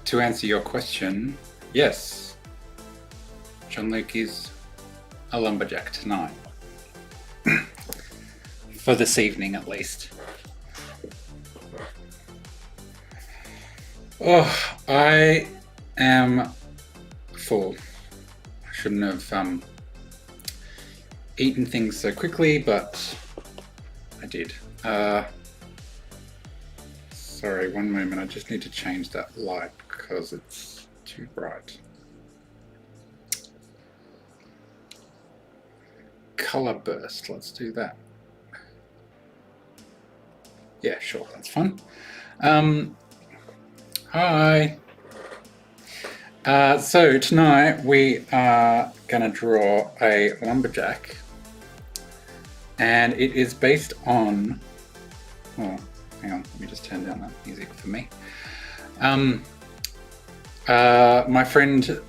to answer your question, yes, John Luke is a lumberjack tonight. For this evening, at least. Oh, I am full. I shouldn't have eaten things so quickly, but I did. Sorry, one moment. I just need to change that light because it's too bright. Color burst. Let's do that. Yeah, sure. That's fun. Hi. So tonight we are going to draw a lumberjack, and it is based on. Oh, hang on. Let me just turn down that music for me. My friend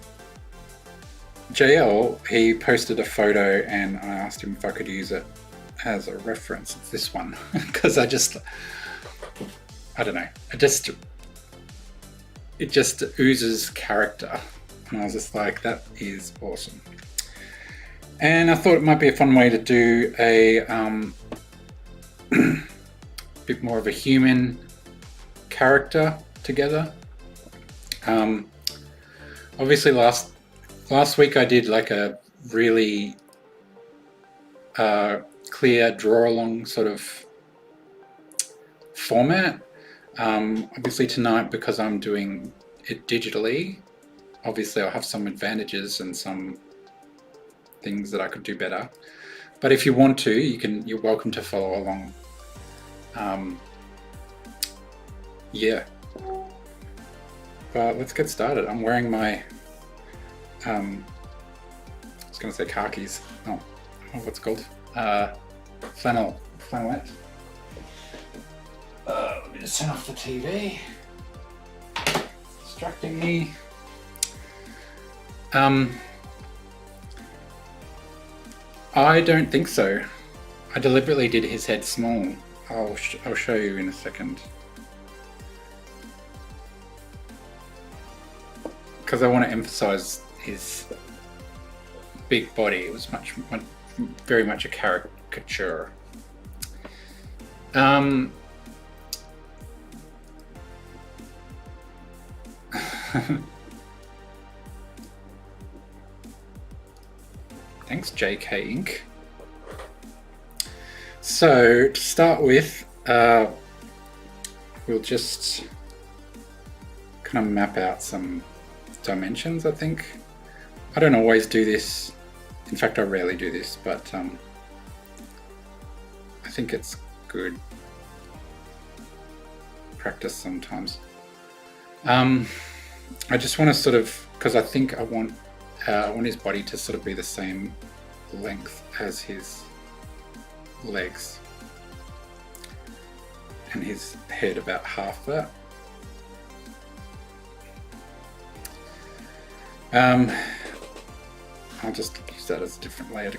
JL, he posted a photo, and I asked him if I could use it as a reference. It's this one because I don't know. It just oozes character, and I was just like, that is awesome. And I thought it might be a fun way to do a bit more of a human character together. Obviously last week I did like a really clear draw along sort of format. Obviously tonight, because I'm doing it digitally, obviously I'll have some advantages and some things that I could do better. But if you want to, you're welcome to follow along. Yeah. But let's get started. I'm wearing my I was going to say khakis. Oh, what's it called? Flannelette. Let me just turn off the TV. Distracting me. I don't think so. I deliberately did his head small. I'll show you in a second. Because I want to emphasize his big body. It was very much a caricature. Thanks, JK Inc. So to start with, we'll just kind of map out some dimensions, I think. I don't always do this. In fact, I rarely do this, but I think it's good practice sometimes. I just want to sort of, because I think I want his body to sort of be the same length as his legs, and his head about half that. I'll just use that as a different layer to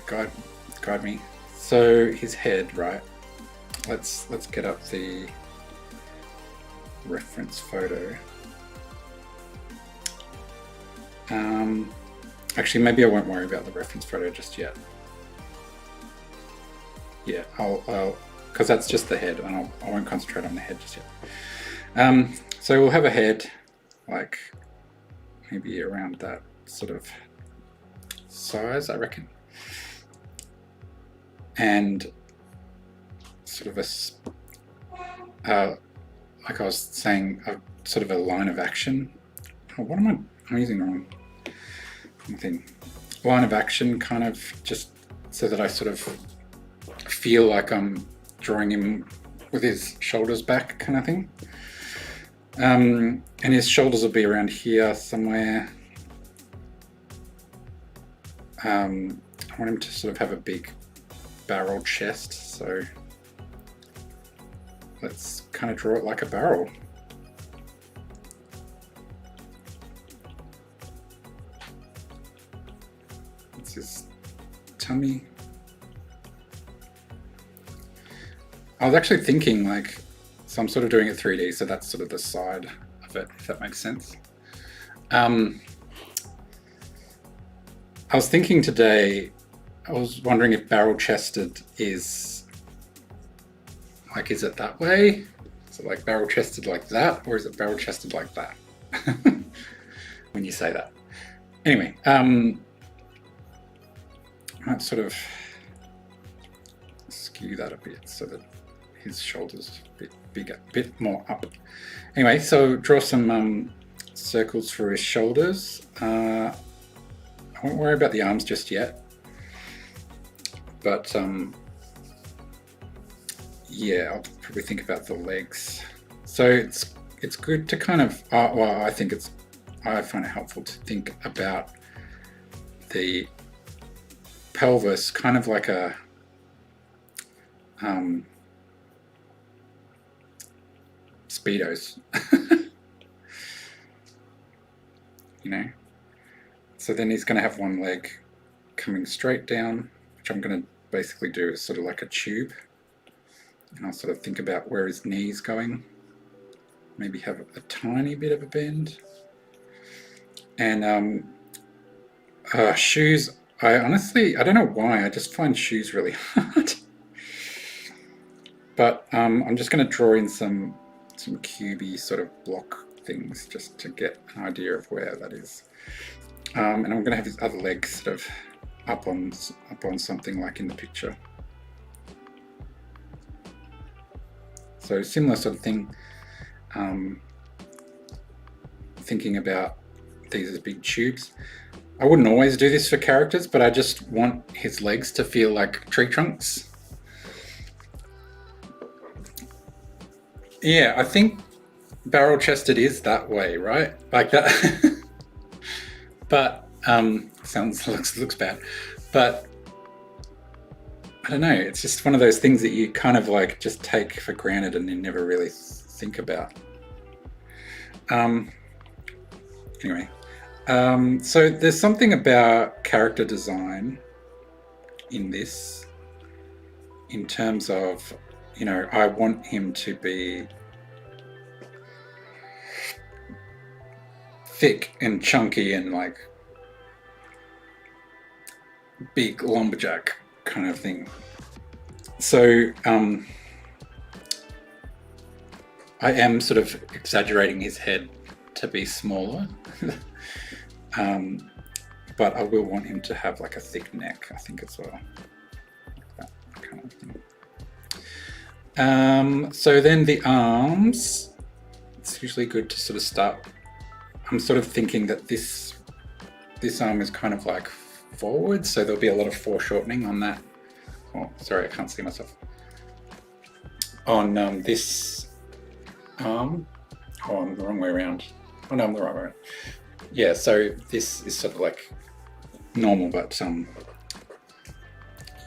guide me. So his head, right? Let's get up the reference photo. Actually, maybe I won't worry about the reference photo just yet. Yeah, I'll because that's just the head, and I won't concentrate on the head just yet. So we'll have a head like maybe around that sort of size, I reckon, and sort of like I was saying, sort of a line of action. Oh, what am I'm using the wrong thing. Line of action, kind of, just so that I sort of feel like I'm drawing him with his shoulders back, kind of thing. And his shoulders will be around here somewhere. I want him to sort of have a big barrel chest, so let's kind of draw it like a barrel. It's his tummy. I was actually thinking, like, so I'm sort of doing it 3D, so that's sort of the side of it, if that makes sense. I was thinking today, I was wondering if barrel-chested is it that way? Is it like barrel-chested like that, or is it barrel-chested like that? When you say that. Anyway, I might sort of skew that a bit so that his shoulders a bit bigger, a bit more up. Anyway, so draw some circles for his shoulders. I won't worry about the arms just yet, but yeah, I'll probably think about the legs. So it's good to kind of, well, I find it helpful to think about the pelvis kind of like a Speedos, you know. So then he's going to have one leg coming straight down, which I'm going to basically do is sort of like a tube, and I'll sort of think about where his knee's going, maybe have a tiny bit of a bend. And shoes, I don't know why, I just find shoes really hard. But I'm just going to draw in some cubey sort of block things just to get an idea of where that is. And I'm going to have his other leg sort of up on something like in the picture. So similar sort of thing, thinking about these as big tubes. I wouldn't always do this for characters, but I just want his legs to feel like tree trunks. Yeah, I think barrel-chested is that way, right? Like that. But looks bad. But I don't know. It's just one of those things that you kind of like just take for granted and you never really think about. Anyway, so there's something about character design in this, in terms of, you know, I want him to be thick and chunky and like big lumberjack kind of thing. So I am sort of exaggerating his head to be smaller, but I will want him to have like a thick neck, I think, as well. That kind of thing. So then the arms, it's usually good to sort of start. I'm sort of thinking that this arm is kind of like forward, so there'll be a lot of foreshortening on that. Oh, sorry, I can't see myself. On this arm. Oh, I'm the wrong way around. Oh no, I'm the right way around. Yeah, so this is sort of like normal, but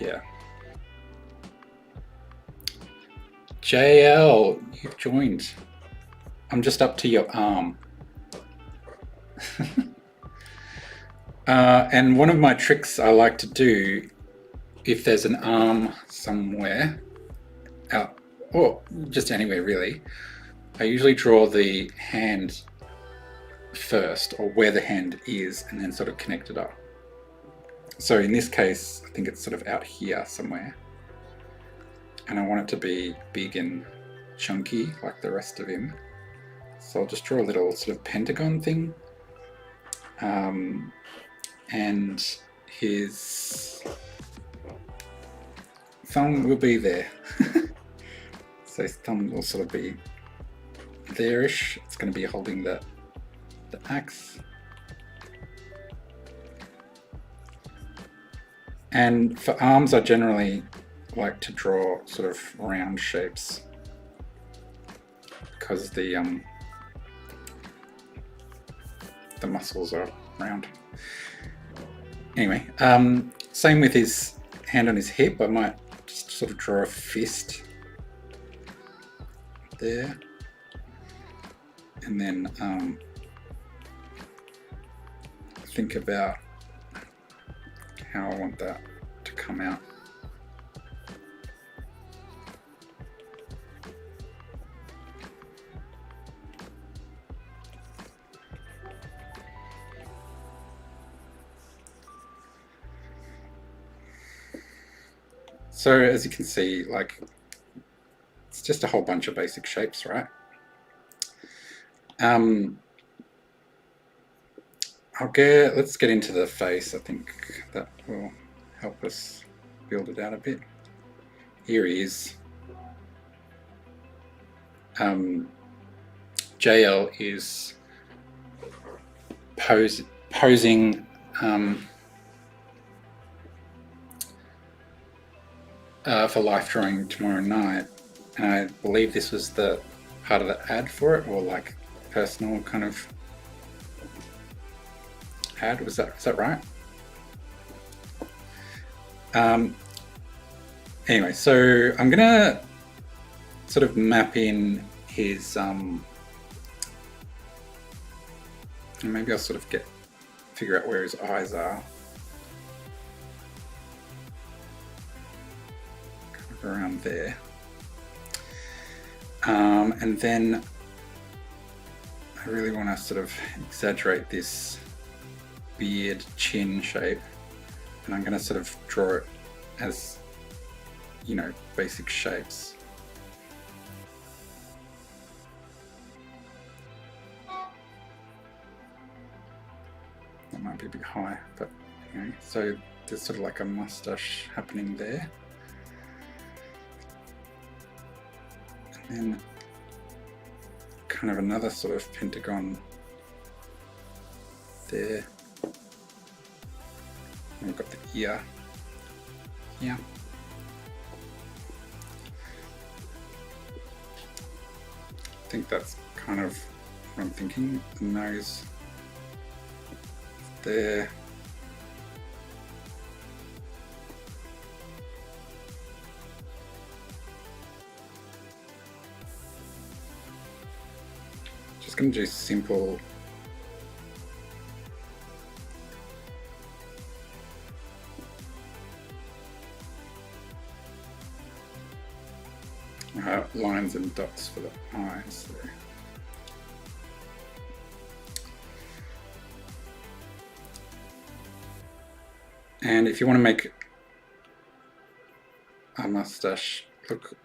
yeah. JL, you've joined. I'm just up to your arm. And one of my tricks I like to do, if there's an arm somewhere out, or just anywhere really, I usually draw the hand first, or where the hand is, and then sort of connect it up. So in this case, I think it's sort of out here somewhere, and I want it to be big and chunky like the rest of him. So I'll just draw a little sort of pentagon thing, and his thumb will be there. So his thumb will sort of be there-ish. It's going to be holding the axe. And for arms, I generally like to draw sort of round shapes, because the muscles are round. Anyway, same with his hand on his hip. I might just sort of draw a fist there, and then think about how I want that to come out. So as you can see, like, it's just a whole bunch of basic shapes, right? Let's get into the face. I think that will help us build it out a bit. Here he is. JL is posing for life drawing tomorrow night, and I believe this was the part of the ad for it, or like personal kind of ad. Is that right? Anyway, so I'm gonna sort of map in his maybe I'll sort of figure out where his eyes are. Kind of around there. And then I really want to sort of exaggerate this beard chin shape, and I'm going to sort of draw it as, you know, basic shapes. That might be a bit high, but anyway, so there's sort of like a mustache happening there. And then kind of another sort of pentagon there. And we've got the ear here. I think that's kind of what I'm thinking. The nose there. Just going to do simple lines and dots for the eyes there. And if you want to make a mustache look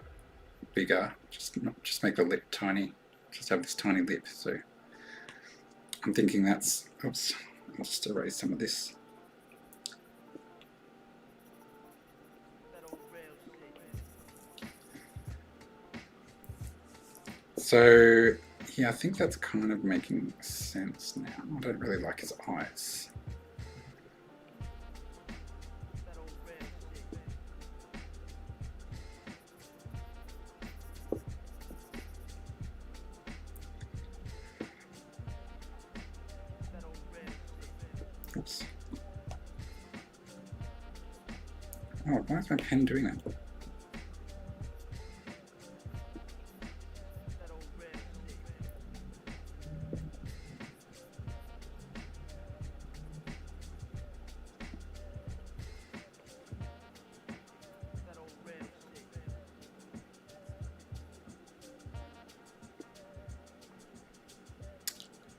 bigger, just make the lip tiny. Just have this tiny lip. So I'm thinking that's, oops, I'll just erase some of this. So yeah, I think that's kind of making sense now. I don't really like his eyes. Oops. Oh, why is my pen doing that?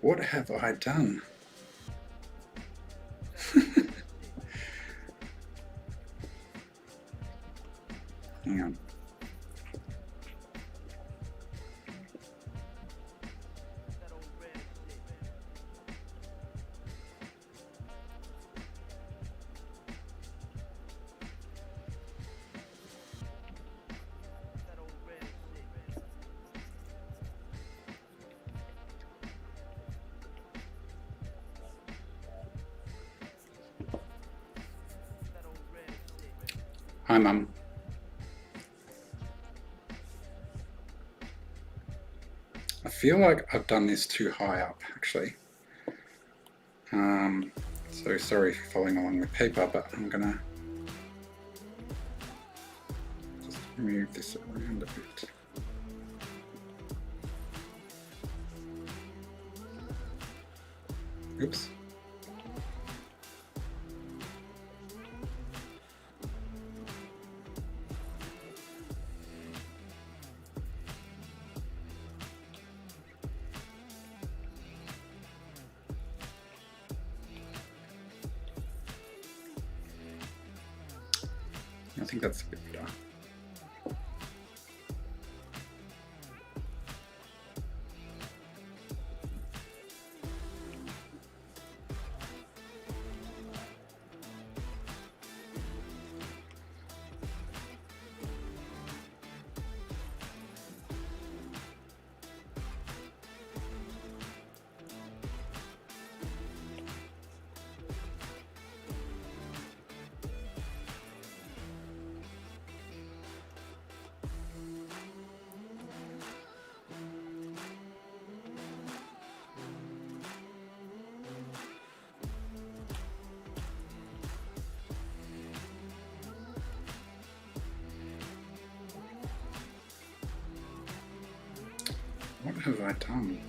What have I done? Hang on. Hi, Mum. I feel like I've done this too high up, actually. So sorry if you're following along with paper, but I'm gonna just move this around a bit. Oops. think that's a bit better. What have I done?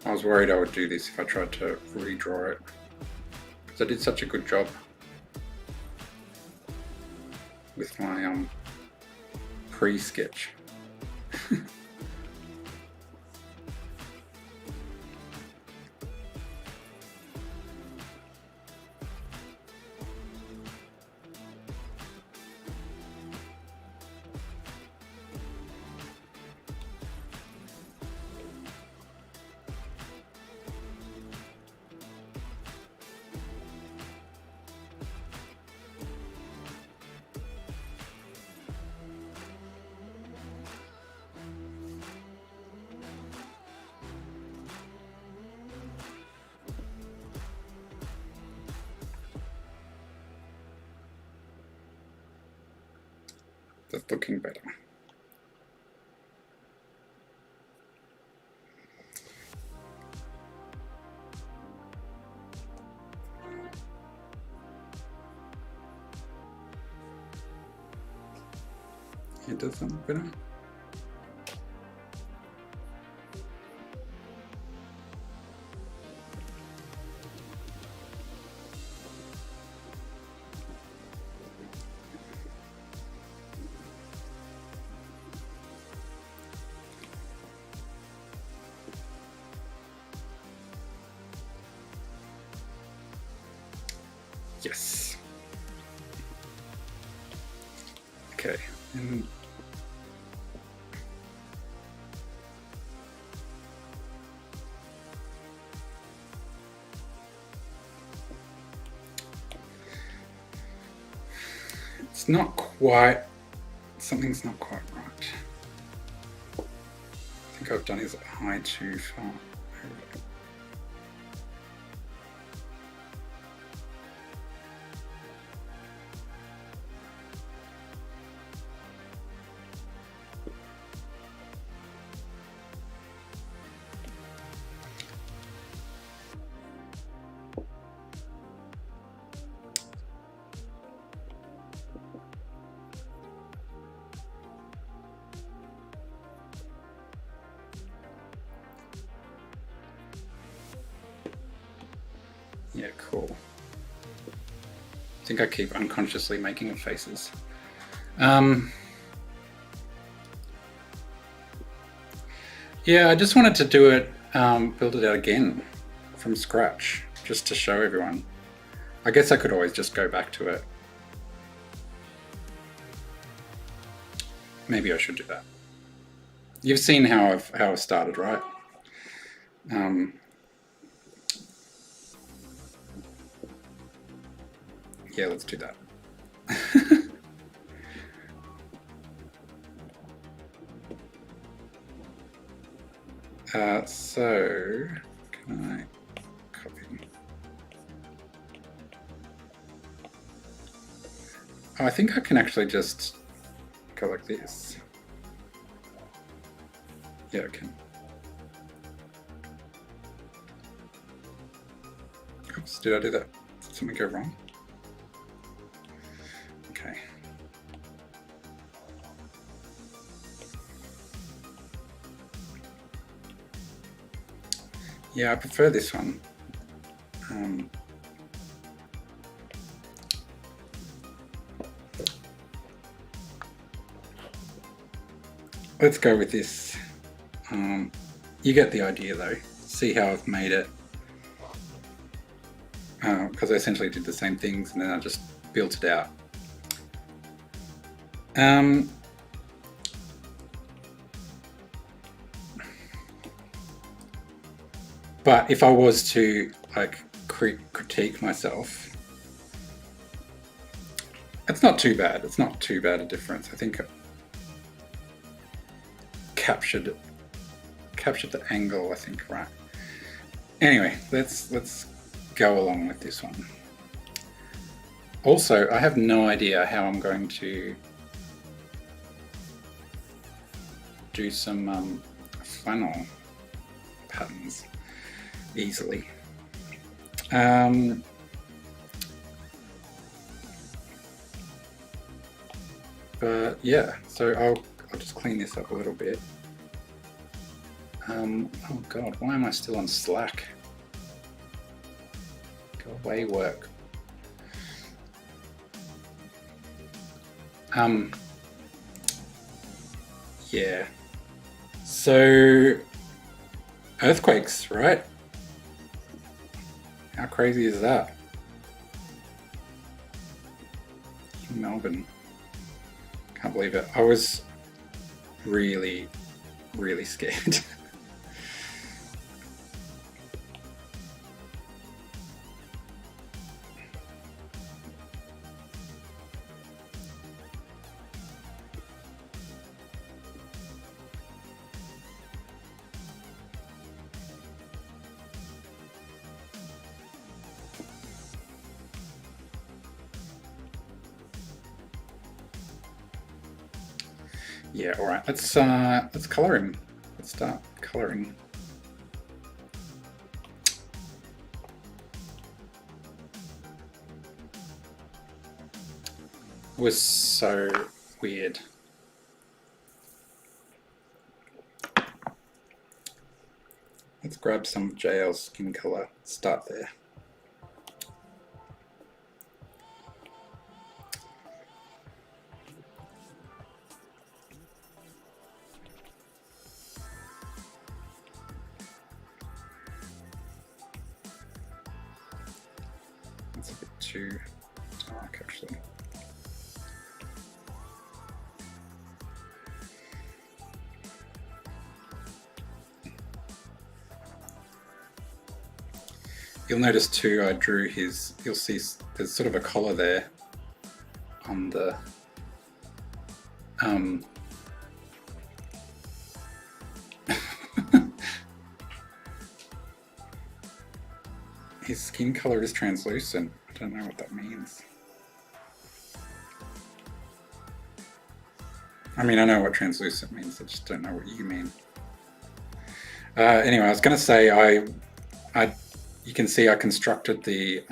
I was worried I would do this if I tried to redraw it, because I did such a good job with my pre-sketch. That's looking better. It does sound better. Yes. Okay. And it's not quite, something's not quite right. I think I've done his eye too far. Yeah, cool. I think I keep unconsciously making faces. Yeah, I just wanted to do it, build it out again from scratch, just to show everyone. I guess I could always just go back to it. Maybe I should do that. You've seen how I've started, right? Yeah, let's do that. So, can I copy? Oh, I think I can actually just go like this. Yeah, I can. Oops, did I do that? Did something go wrong? Okay. Yeah, I prefer this one. Let's go with this. You get the idea though. See how I've made it because I essentially did the same things and then I just built it out. But if I was to like critique myself, it's not too bad. It's not too bad a difference. I think it captured the angle, I think, right. Anyway, let's go along with this one. Also, I have no idea how I'm going to do some flannel patterns easily. But yeah, so I'll just clean this up a little bit. Oh god, why am I still on Slack? Go away, work. Yeah. So, earthquakes, right? How crazy is that? In Melbourne. Can't believe it. I was really, really scared. Yeah, all right. Let's color him. Let's start coloring. It was so weird. Let's grab some JL's skin color. Start there. It's a bit too dark, actually. You'll notice too, I drew his, you'll see there's sort of a collar there on the his skin color is translucent. I don't know what that means. I mean, I know what translucent means, I just don't know what you mean. Anyway, I was going to say, you can see I constructed the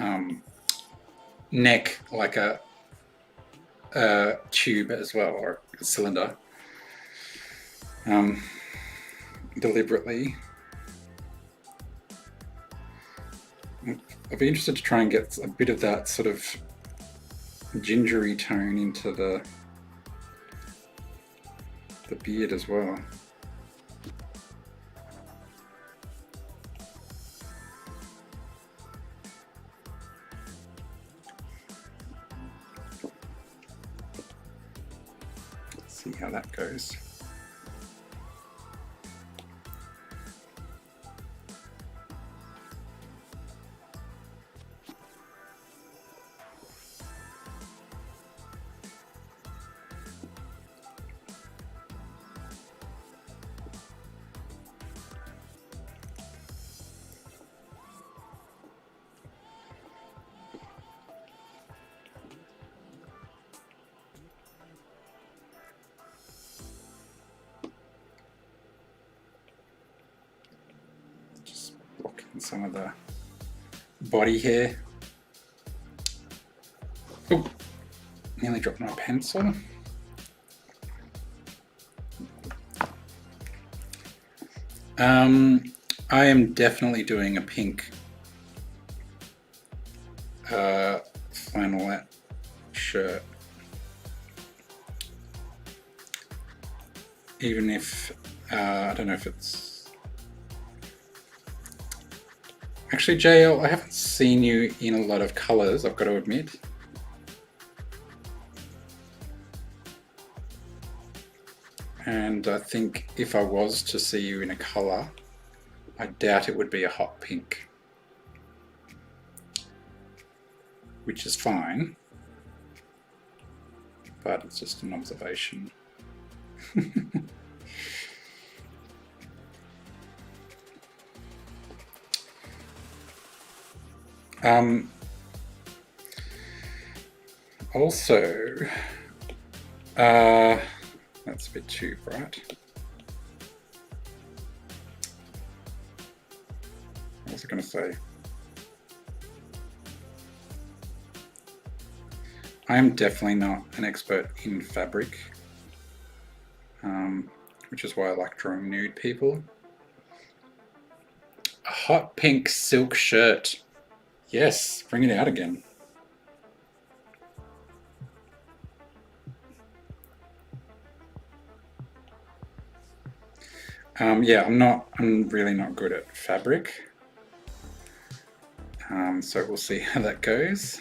neck like a tube as well, or a cylinder, deliberately. I'd be interested to try and get a bit of that sort of gingery tone into the beard as well. Let's see how that goes. Some of the body hair. Oh, nearly dropped my pencil. I am definitely doing a pink flannelette shirt, even if I don't know if it's Actually, JL, I haven't seen you in a lot of colours, I've got to admit. And I think if I was to see you in a colour, I doubt it would be a hot pink. Which is fine, but it's just an observation. Also, that's a bit too bright. What was I going to say? I am definitely not an expert in fabric, which is why I like drawing nude people. A hot pink silk shirt. Yes, bring it out again. Yeah, I'm really not good at fabric. So we'll see how that goes.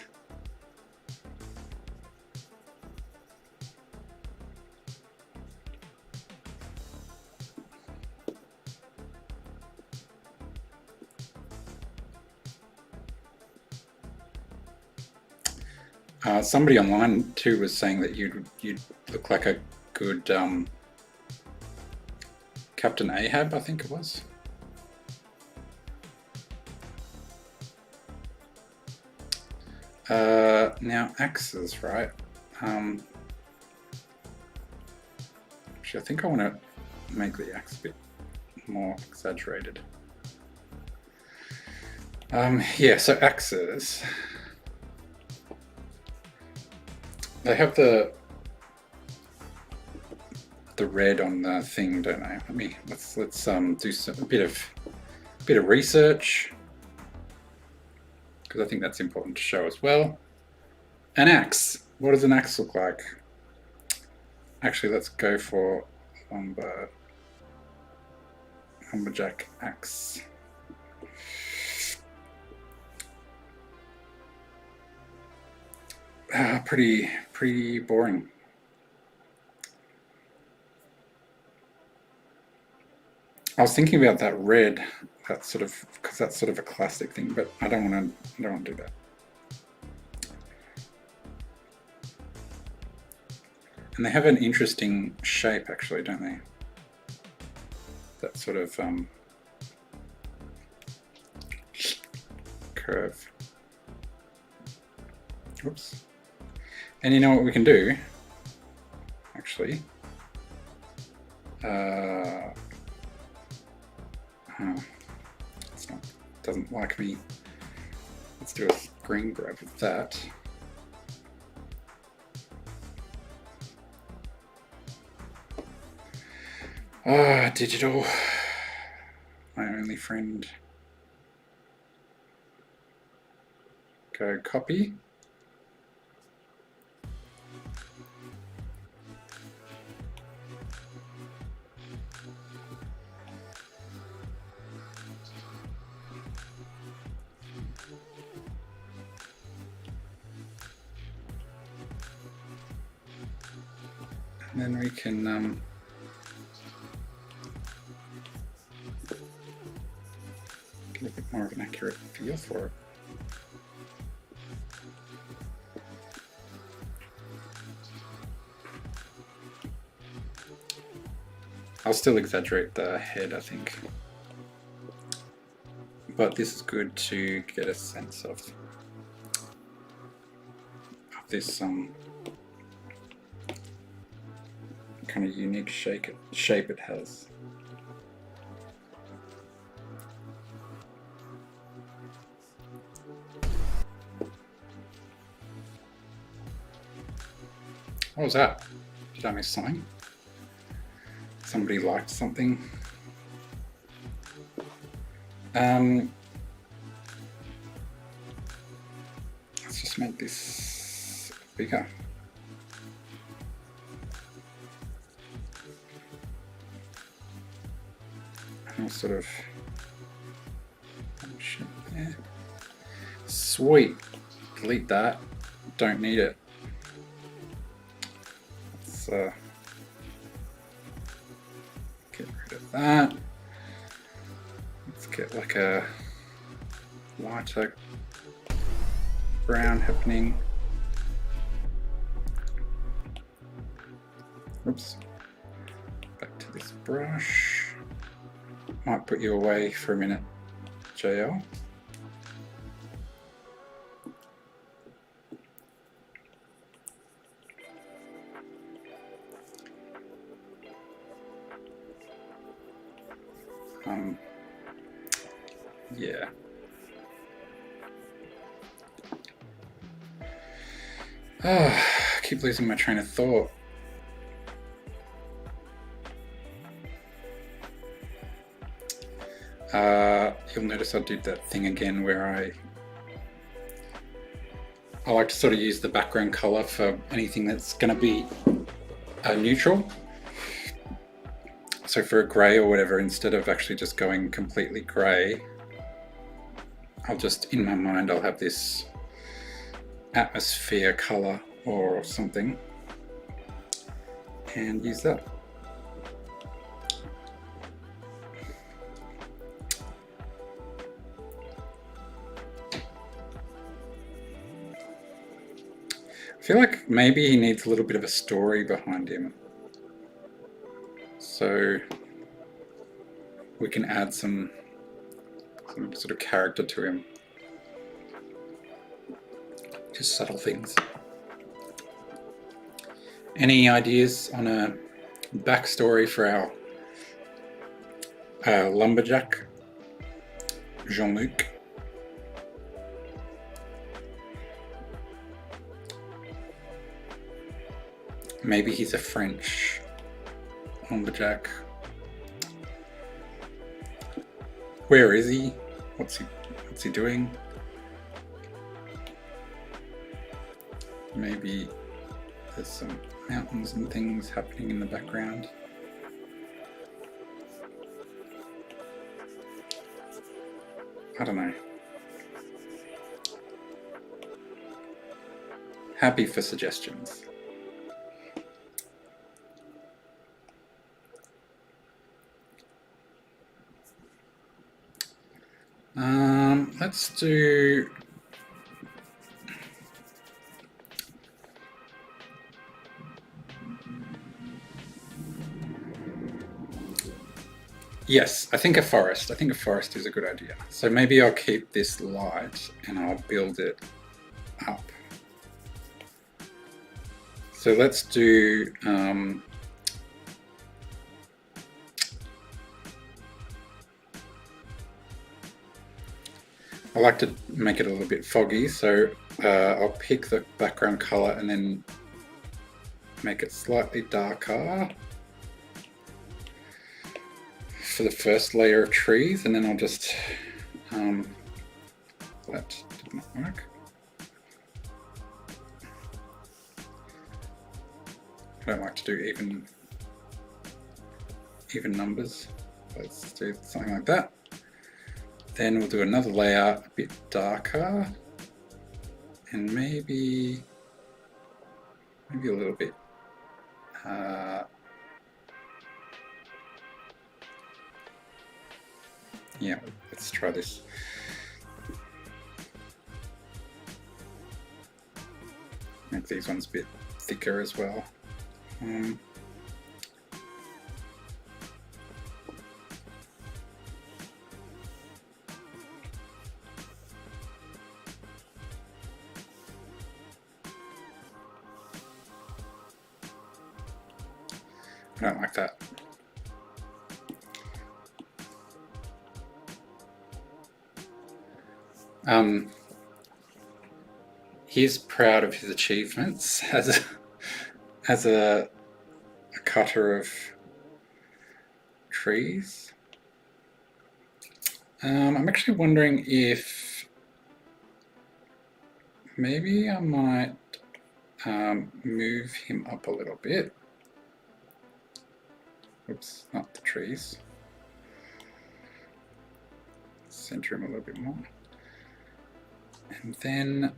Somebody online too was saying that you'd look like a good Captain Ahab, I think it was. Now axes, right? Actually, I think I want to make the axe a bit more exaggerated. Yeah, so axes. They have the red on the thing, don't they? Let's do a bit of research, because I think that's important to show as well. An axe. What does an axe look like? Actually, let's go for LumberJack axe. Pretty boring. I was thinking about that red, because that's sort of a classic thing, but I don't want to do that. And they have an interesting shape, actually, don't they? That sort of curve. Oops. And you know what we can do? Actually, doesn't like me. Let's do a screen grab of that. Digital, my only friend. Go copy. And then we can get a bit more of an accurate feel for it. I'll still exaggerate the head, I think. But this is good to get a sense of this kind of unique shape it has. What was that? Did I miss something? Somebody liked something. Let's just make this bigger. And I'll sort of push it there. Sweet. Delete that. Don't need it. Let's get rid of that. Let's get like a lighter brown happening. Oops. Back to this brush. Might put you away for a minute, JL. Yeah. I keep losing my train of thought. You'll notice I did that thing again where I like to sort of use the background color for anything that's going to be neutral. So for a grey or whatever, instead of actually just going completely grey, I'll just, in my mind, I'll have this atmosphere color or something and use that. I feel like maybe he needs a little bit of a story behind him, so we can add some sort of character to him. Just subtle things. Any ideas on a backstory for our LumberJack, Jean-Luc? Maybe he's a French LumberJack. Where is he? What's he doing? Maybe there's some mountains and things happening in the background. I don't know. Happy for suggestions. Let's do yes, I think a forest. I think a forest is a good idea. So maybe I'll keep this light and I'll build it up. So let's do I like to make it a little bit foggy, so I'll pick the background color and then make it slightly darker for the first layer of trees, and then I'll just that did not work. I don't like to do even numbers. Let's do something like that. Then we'll do another layer a bit darker, and maybe a little bit yeah, let's try this. Make these ones a bit thicker as well. I don't like that. He's proud of his achievements as a cutter of trees. I'm actually wondering if maybe I might move him up a little bit. Oops, not the trees. Center him a little bit more. And then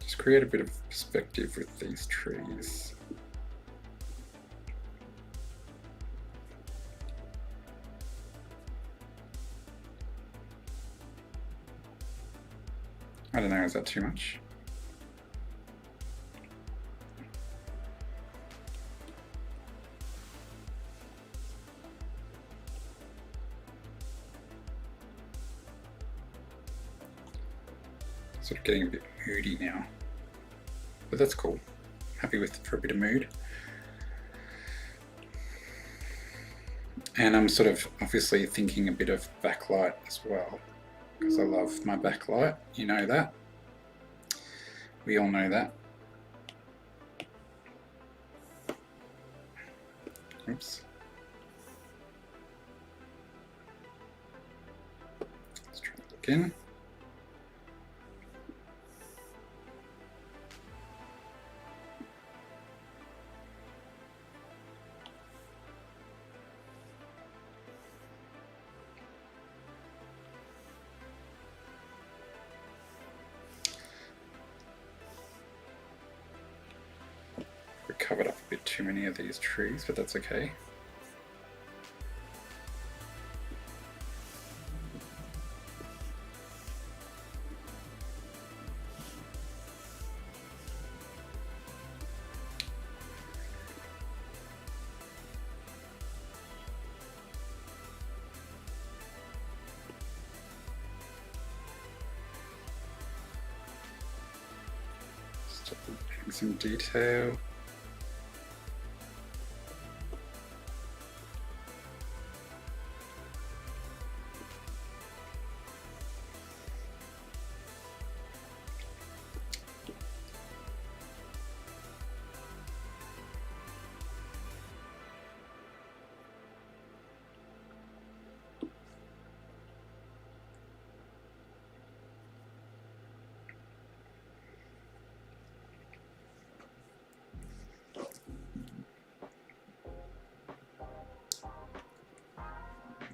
just create a bit of perspective with these trees. I don't know, is that too much? Sort of getting a bit moody now, but that's cool. Happy with it for a bit of mood. And I'm sort of obviously thinking a bit of backlight as well, because I love my backlight, you know that. We all know that. Oops. Let's try that again. We covered up a bit too many of these trees, but that's okay. Start adding some detail.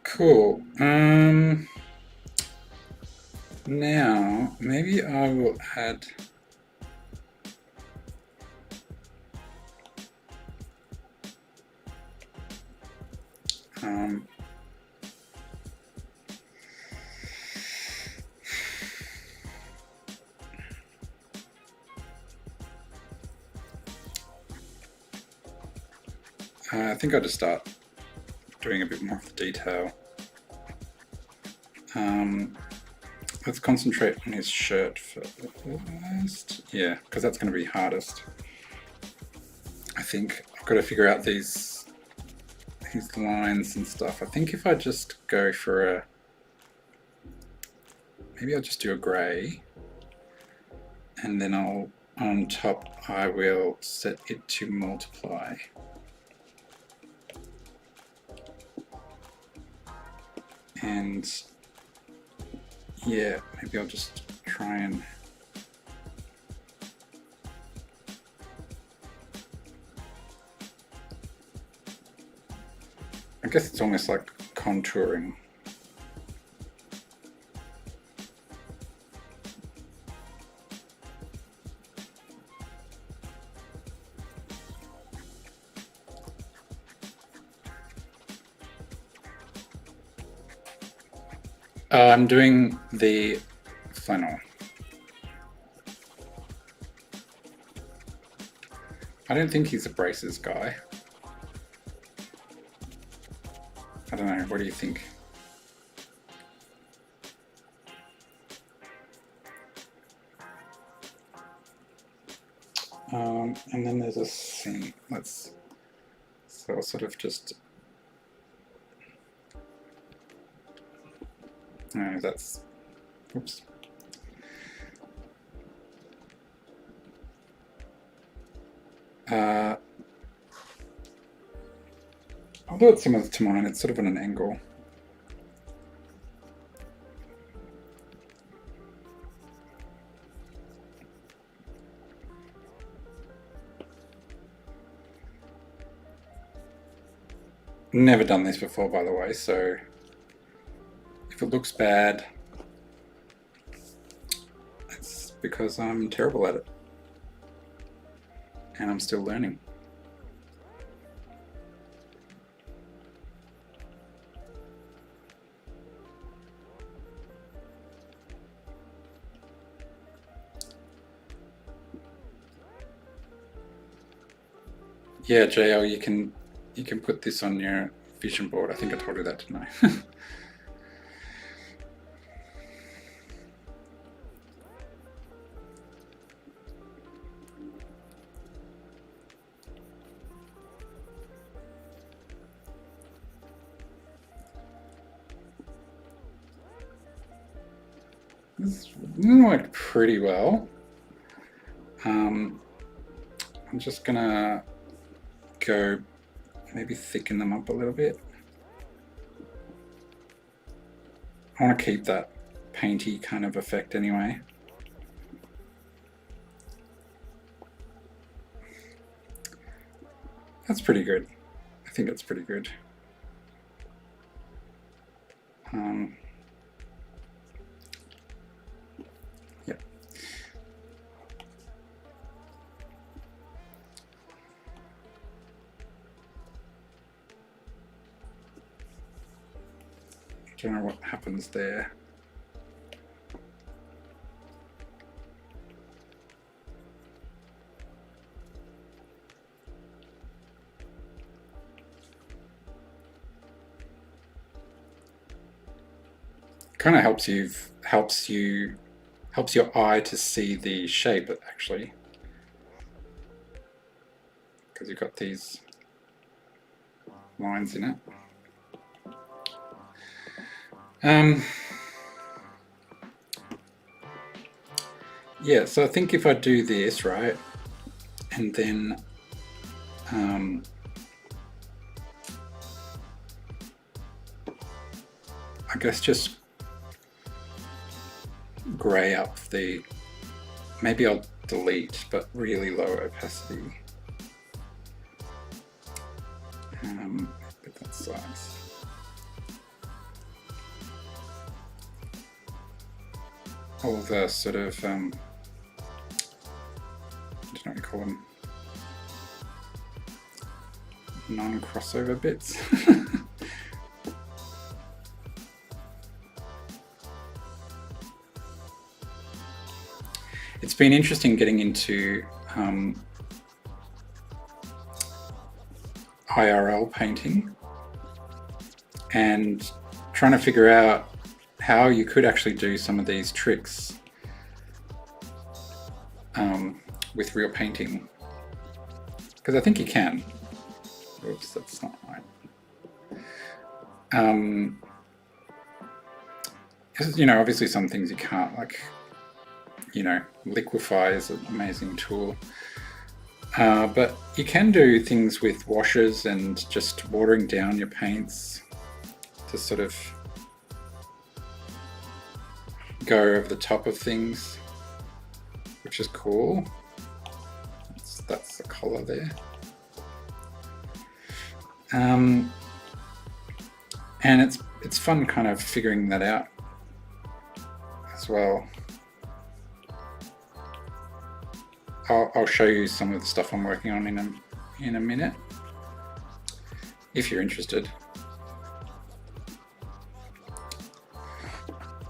Cool. Now maybe I will add I think I'll just start doing a bit more of the detail. Let's concentrate on his shirt first. Yeah, because that's going to be hardest. I think I've got to figure out his lines and stuff. I think if I just go for maybe I'll just do a grey, and then on top I will set it to multiply. And yeah, maybe I'll just try and I guess it's almost like contouring. I'm doing the flannel. I don't think he's a braces guy. I don't know, what do you think? And then there's a scene. So I'll sort of just, no, that's, oops. I'll do it similar to mine, it's sort of on an angle. Never done this before, by the way, so if it looks bad, it's because I'm terrible at it. And I'm still learning. Yeah, JL, you can put this on your vision board. I think I told you that, didn't I? This worked pretty well. I'm just gonna go maybe thicken them up a little bit. I want to keep that painty kind of effect anyway. That's pretty good. I think that's pretty good. Yeah. I don't know what happens there. Kind of helps your eye to see the shape actually, because you've got these lines in it. Yeah, so I think if I do this right, and then I guess just grey up the, maybe I'll delete, but really low opacity. Put that size. All the sort of, I don't know what you call them, non-crossover bits. It's been interesting getting into IRL painting and trying to figure out how you could actually do some of these tricks with real painting, because I think you can. Oops, that's not right. You know, obviously some things you can't, like, you know, liquefy is an amazing tool, but you can do things with washes and just watering down your paints to sort of go over the top of things, which is cool. That's the color there. And it's fun kind of figuring that out as well. I'll show you some of the stuff I'm working on in a minute, if you're interested.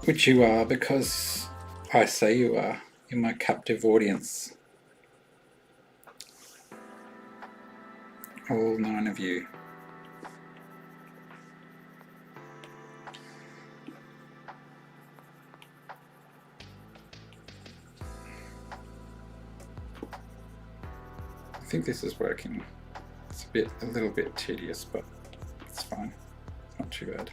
Which you are, because I say you are. You're my captive audience. All 9 of you. I think this is working. It's a little bit tedious, but it's fine. It's not too bad.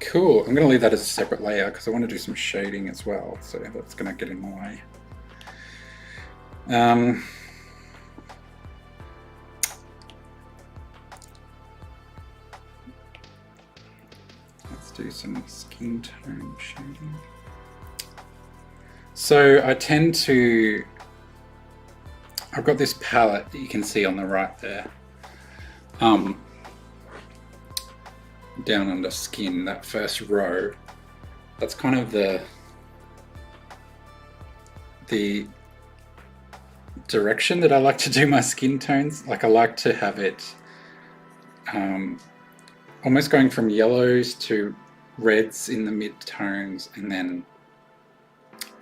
Cool, I'm going to leave that as a separate layer because I want to do some shading as well, so that's going to get in the way. Um, let's do some skin tone shading. So I tend to, I've got this palette that you can see on the right there. Down under skin, that first row, that's kind of the direction that I like to do my skin tones. Like I like to have it almost going from yellows to reds in the mid-tones, and then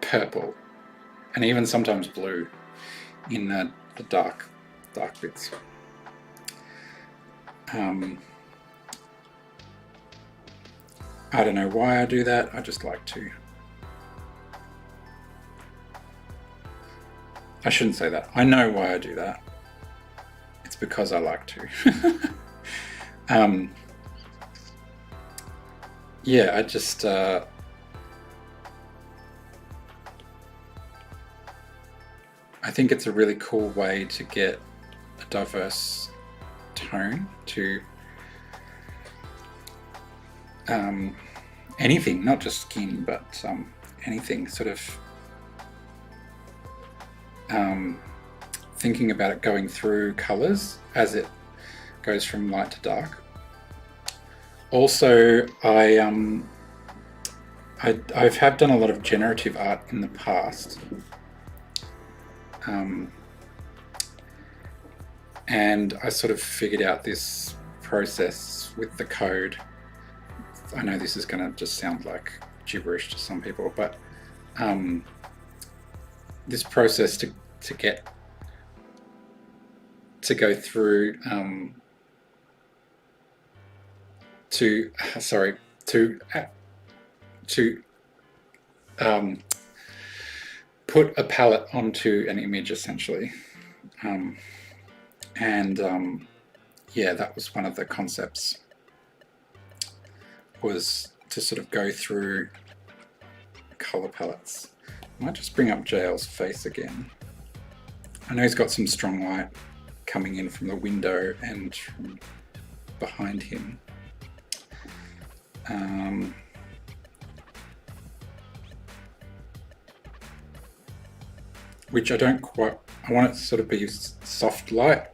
purple, and even sometimes blue in the dark bits. I don't know why I do that, I just like to. I shouldn't say that. I know why I do that. It's because I like to. Yeah, I just I think it's a really cool way to get a diverse tone to anything, not just skin, but anything, sort of thinking about it going through colors as it goes from light to dark. Also, I have done a lot of generative art in the past, and I sort of figured out this process with the code. I know this is going to just sound like gibberish to some people, but this process to go through to put a palette onto an image, essentially, yeah, that was one of the concepts, was to sort of go through color palettes. I might just bring up JL's face again. I know he's got some strong light coming in from the window and from behind him. Which I don't quite, I want it to sort of be soft light,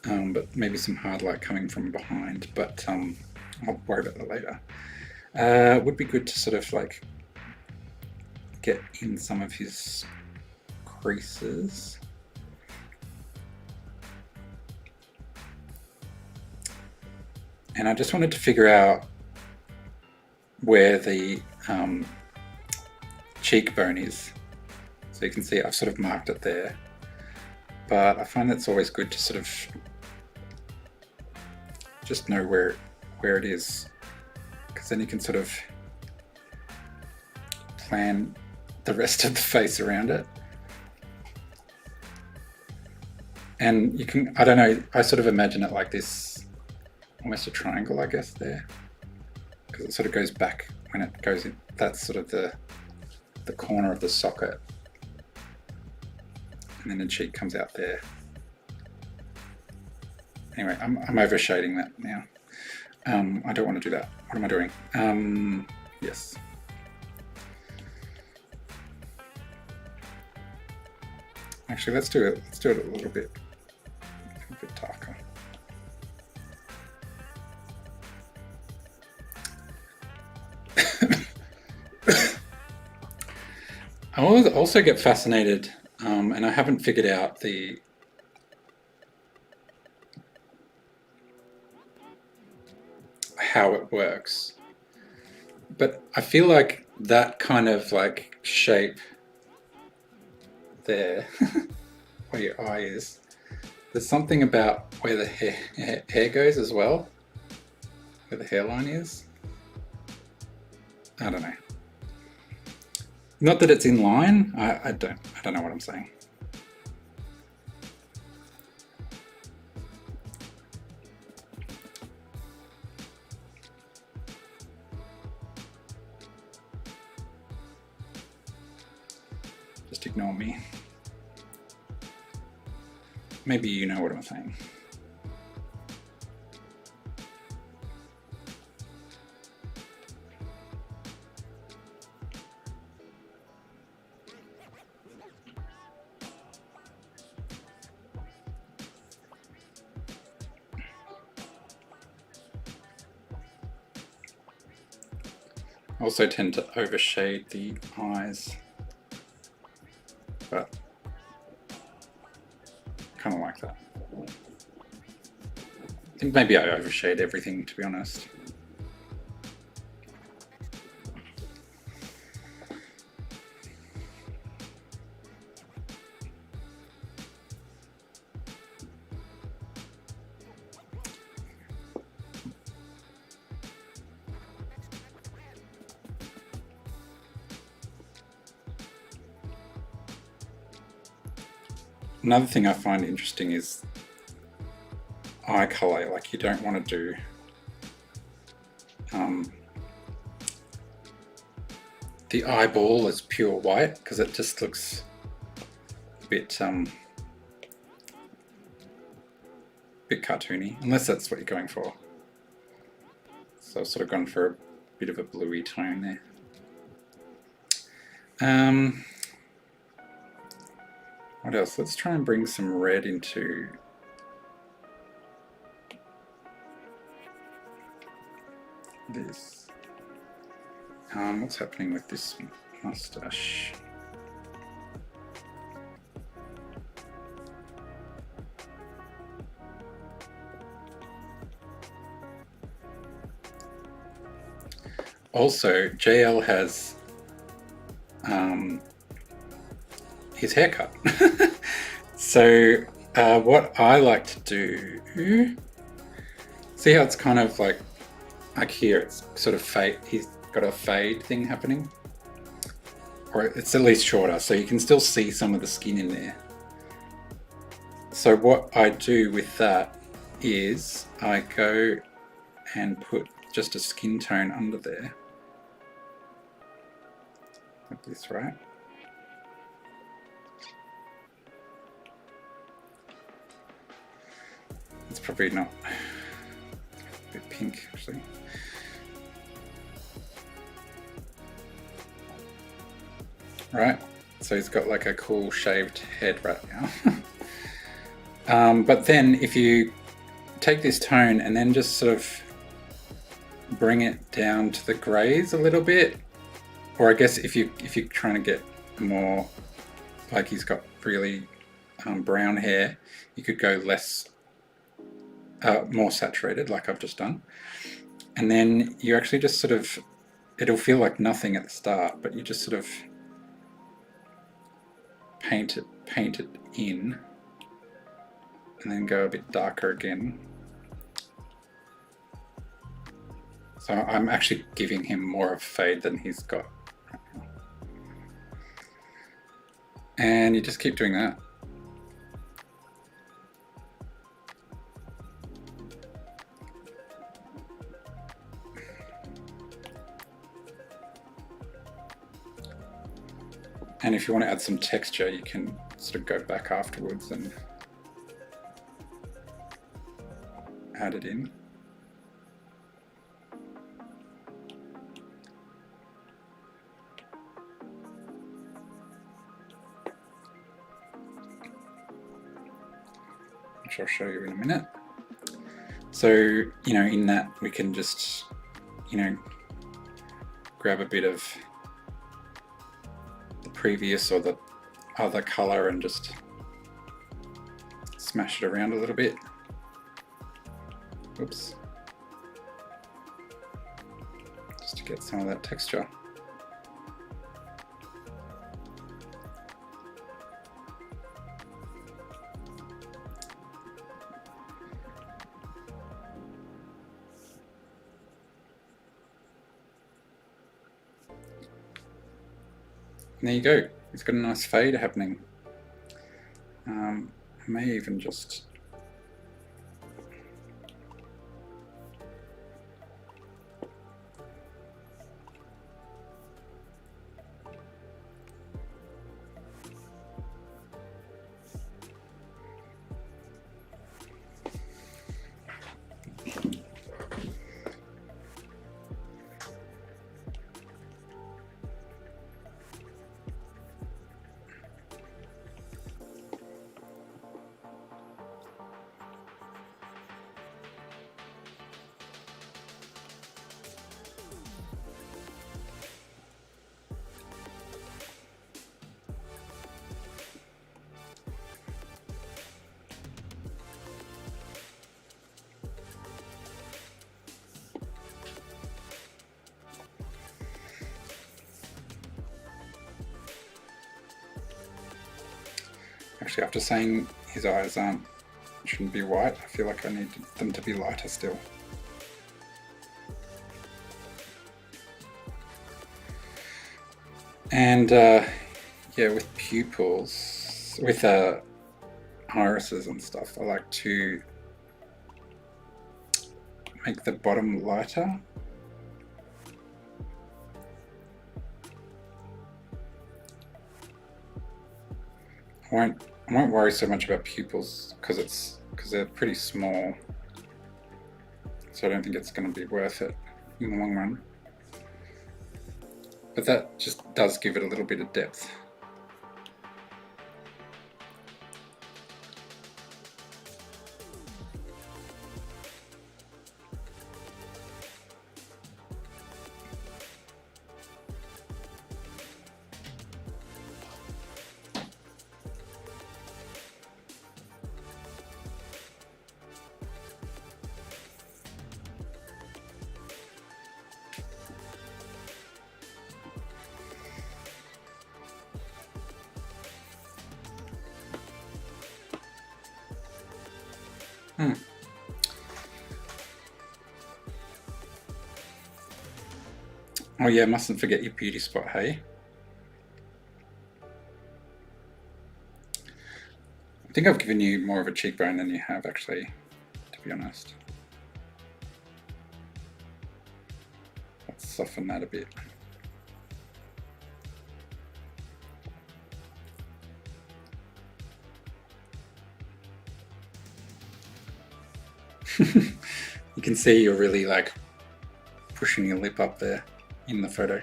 but maybe some hard light coming from behind, but I'll worry about that later. It would be good to sort of like get in some of his creases. And I just wanted to figure out where the cheekbone is. So you can see I've sort of marked it there. But I find it's always good to sort of just know where it is, because then you can sort of plan the rest of the face around it. And you can, I don't know, I sort of imagine it like this, almost a triangle, I guess, there, because it sort of goes back when it goes in. That's sort of the corner of the socket, and then the cheek comes out there. Anyway, I'm over shading that now. I don't want to do that. What am I doing? Yes. Actually, let's do it. Let's do it a little bit darker. I also get fascinated, and I haven't figured out how it works, but I feel like that kind of like shape there, where your eye is, there's something about where the hair goes as well, where the hairline is. I don't know. Not that it's in line. I don't know what I'm saying. Just ignore me. maybe you know what I'm saying. I also tend to overshade the eyes, but kind of like that. I think maybe I overshade everything, to be honest. Another thing I find interesting is eye color. Like, you don't want to do the eyeball as pure white, because it just looks a bit cartoony, unless that's what you're going for. So I've sort of gone for a bit of a bluey tone there. What else? Let's try and bring some red into this. What's happening with this mustache? Also, JL has his haircut. So what I like to do, see how it's kind of like here it's sort of fade, he's got a fade thing happening, or it's at least shorter, so you can still see some of the skin in there. So what I do with that is I go and put just a skin tone under there, like this, right? It's probably not a bit pink, actually. Right, so he's got like a cool shaved head right now. But then if you take this tone and then just sort of bring it down to the grays a little bit, or I guess if you're trying to get more, like he's got really brown hair, you could go less, more saturated, like I've just done. And then you actually just sort of, it'll feel like nothing at the start, but you just sort of paint it in, and then go a bit darker again. So I'm actually giving him more of a fade than he's got right now. And you just keep doing that. And if you want to add some texture, you can sort of go back afterwards and add it in. Which I'll show you in a minute. So, you know, in that we can just, you know, grab a bit of the previous or the other color and just smash it around a little bit. Oops. Just to get some of that texture. And there you go. It's got a nice fade happening. I may even just Actually, after saying his eyes shouldn't be white, I feel like I need them to be lighter still. And yeah, with pupils, with irises and stuff, I like to make the bottom lighter. I won't worry so much about pupils because they're pretty small, so I don't think it's going to be worth it in the long run. But that just does give it a little bit of depth. Oh yeah, mustn't forget your beauty spot, hey? I think I've given you more of a cheekbone than you have, actually, to be honest. Let's soften that a bit. You can see you're really like pushing your lip up there in the photo.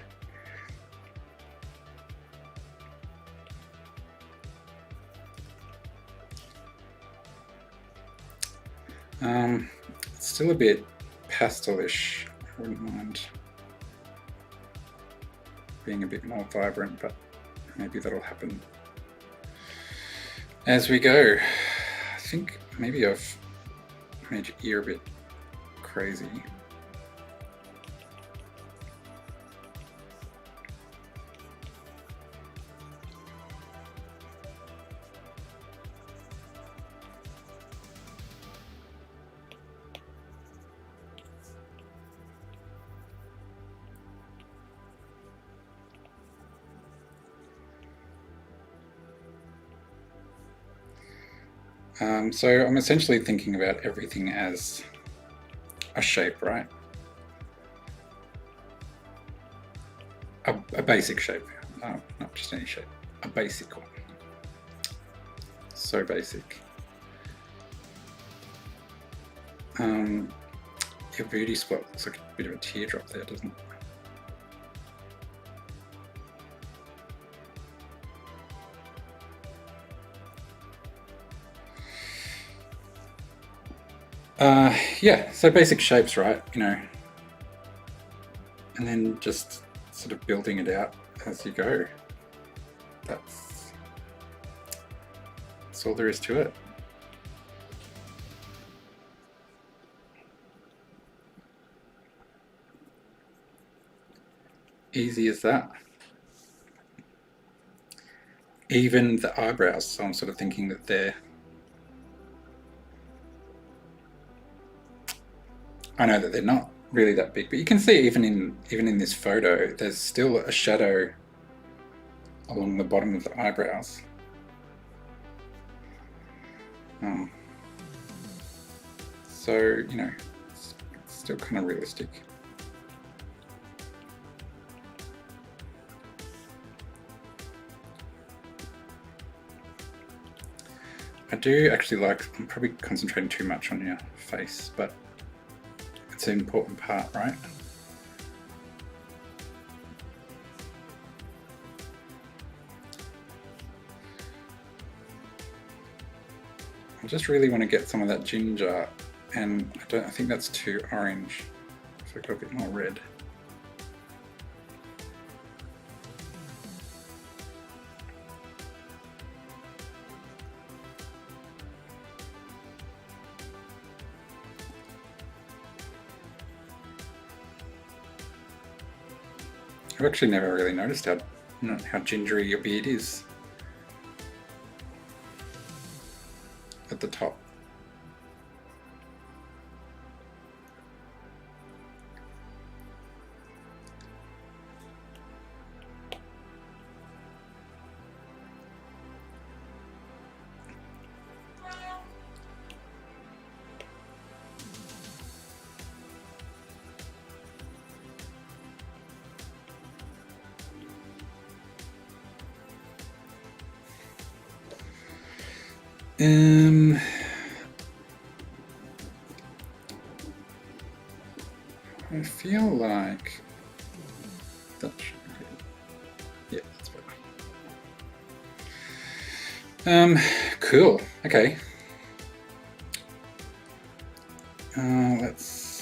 It's still a bit pastelish. I wouldn't mind being a bit more vibrant, but maybe that'll happen as we go. I think maybe I've made your ear a bit crazy. So I'm essentially thinking about everything as a shape, right? A basic shape, not just any shape, a basic one. So basic. Your beauty spot looks like a bit of a teardrop there, doesn't it? Yeah, so basic shapes, right? You know, and then just sort of building it out as you go. That's all there is to it. Easy as that. Even the eyebrows, so I'm sort of thinking that they're, I know that they're not really that big, but you can see even in this photo, there's still a shadow along the bottom of the eyebrows. So, you know, it's still kind of realistic. I do actually like, I'm probably concentrating too much on your face, but it's an important part, right? I just really want to get some of that ginger, and I think that's too orange, so I've got a bit more red. I've actually never really noticed how gingery your beard is. at the top. I feel like that should be good. Yeah, that's better. Cool. Okay. Let's.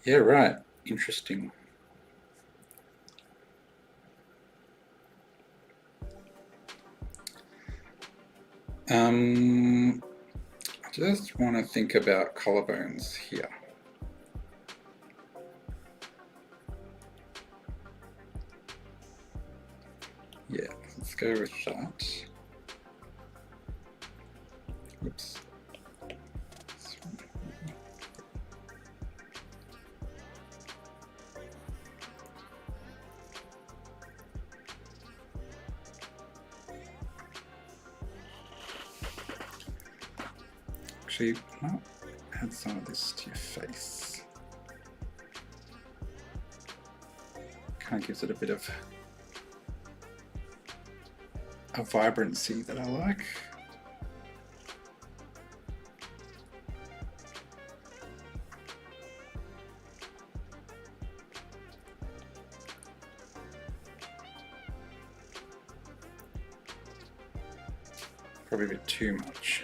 Yeah, right. Interesting. I just want to think about collarbones here. Yeah, let's go with that. Oops. Actually, might add some of this to your face. Kind of gives it a bit of a vibrancy that I like. Probably a bit too much.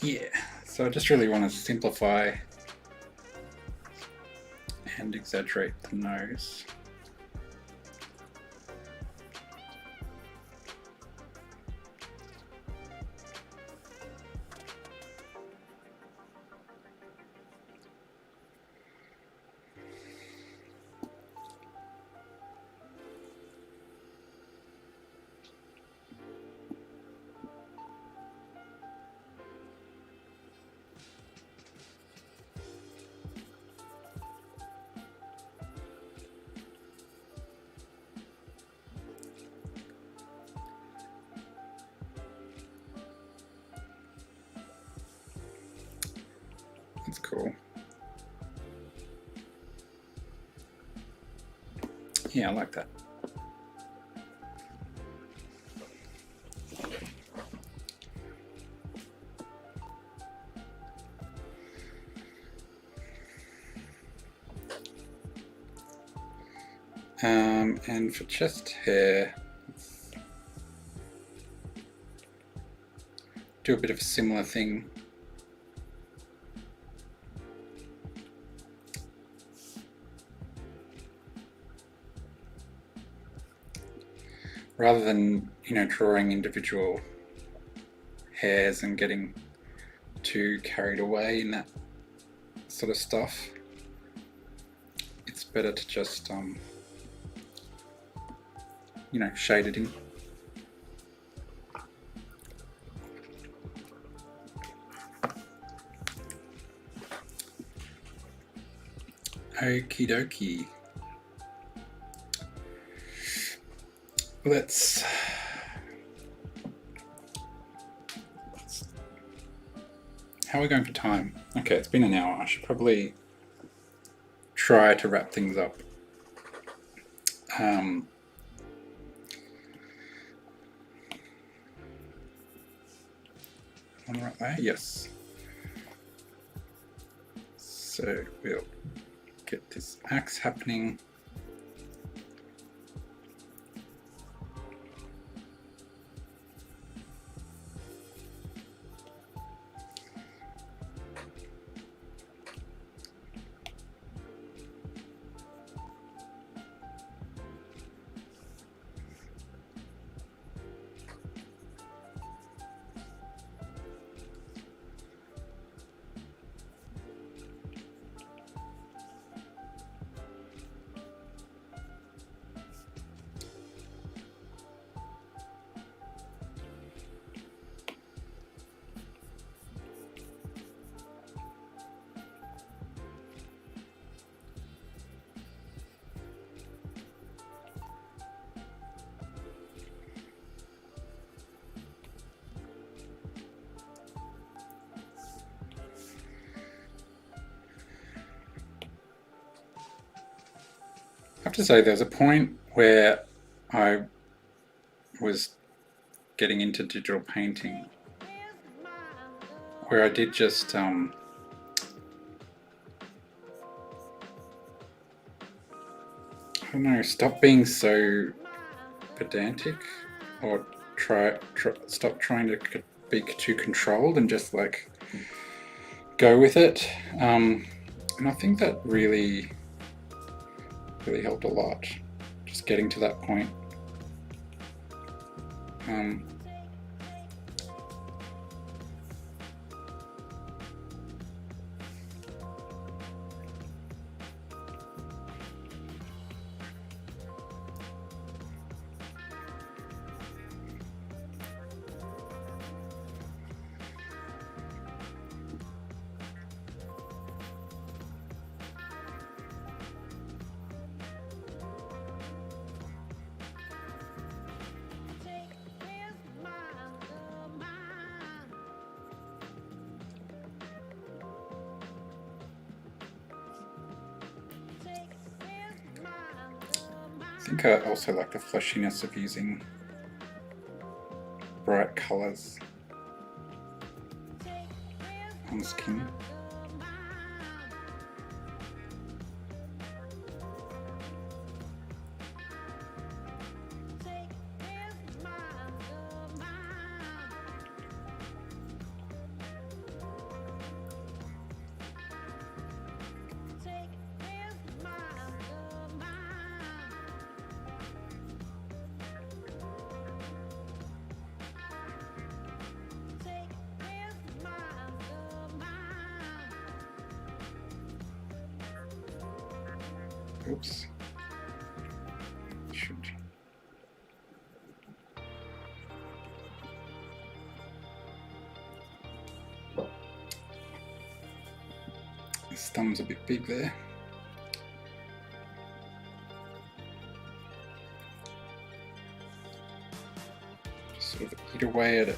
Yeah, so I just really want to simplify and exaggerate the nose. That's cool. Yeah, I like that. And for chest hair, do a bit of a similar thing. Rather than, drawing individual hairs and getting too carried away in that sort of stuff, it's better to just, shade it in. Okie dokie. Let's how are we going for time? Okay, it's been an hour. I should probably try to wrap things up. One right there, yes. So we'll get this axe happening. I have to say, there's a point where I was getting into digital painting where I did just I don't know, stop being so pedantic, or stop trying to be too controlled and just like go with it. And I think that really helped a lot, just getting to that point. I think I also like the fleshiness of using bright colours on skin. Oops. Should. His thumb's a bit big there. Just sort of eat away at it.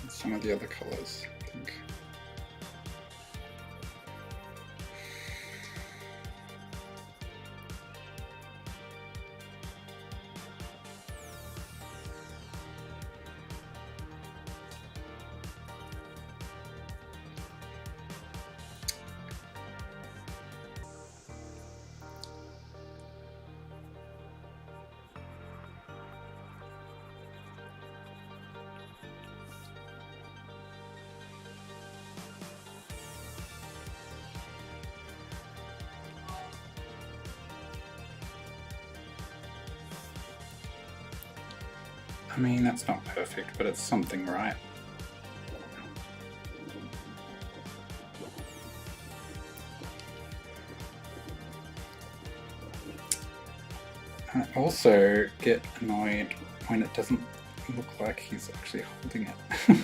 And some of the other colours, I think. I mean, that's not perfect, but it's something, right? I also get annoyed when it doesn't look like he's actually holding it.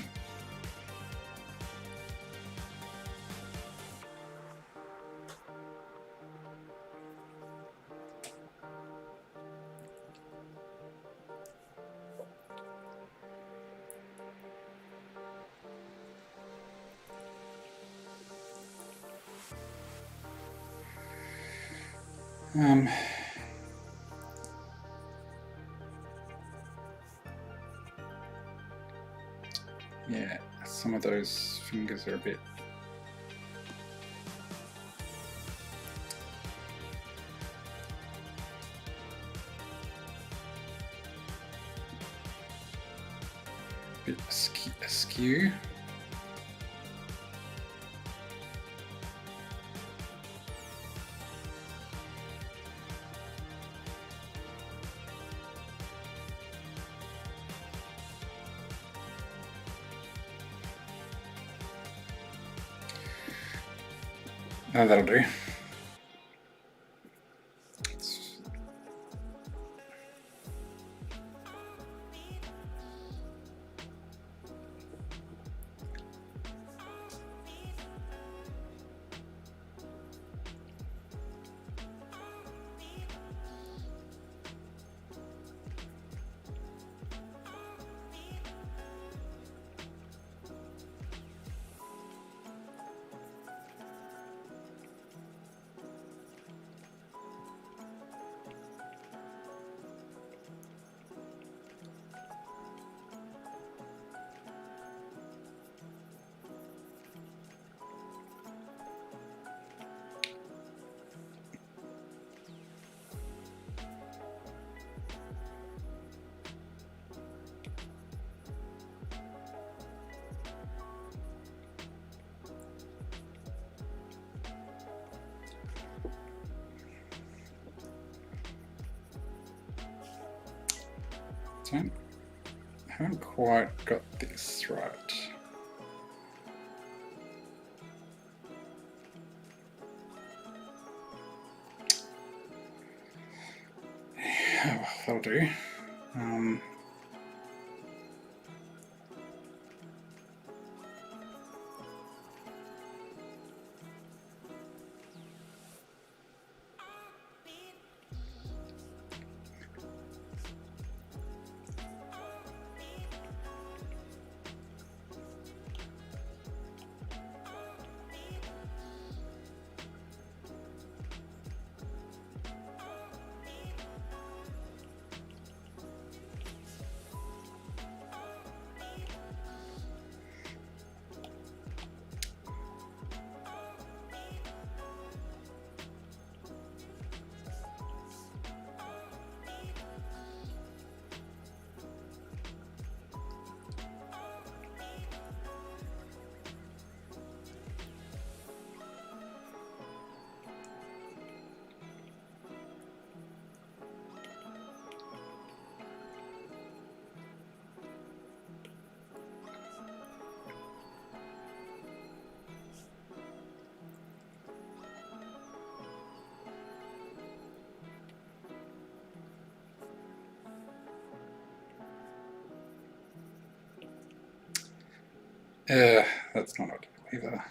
Um, yeah, some of those fingers are a bit askew. Oh, that'll do. I haven't quite got this right. Yeah, that'll do. That's not ideal either.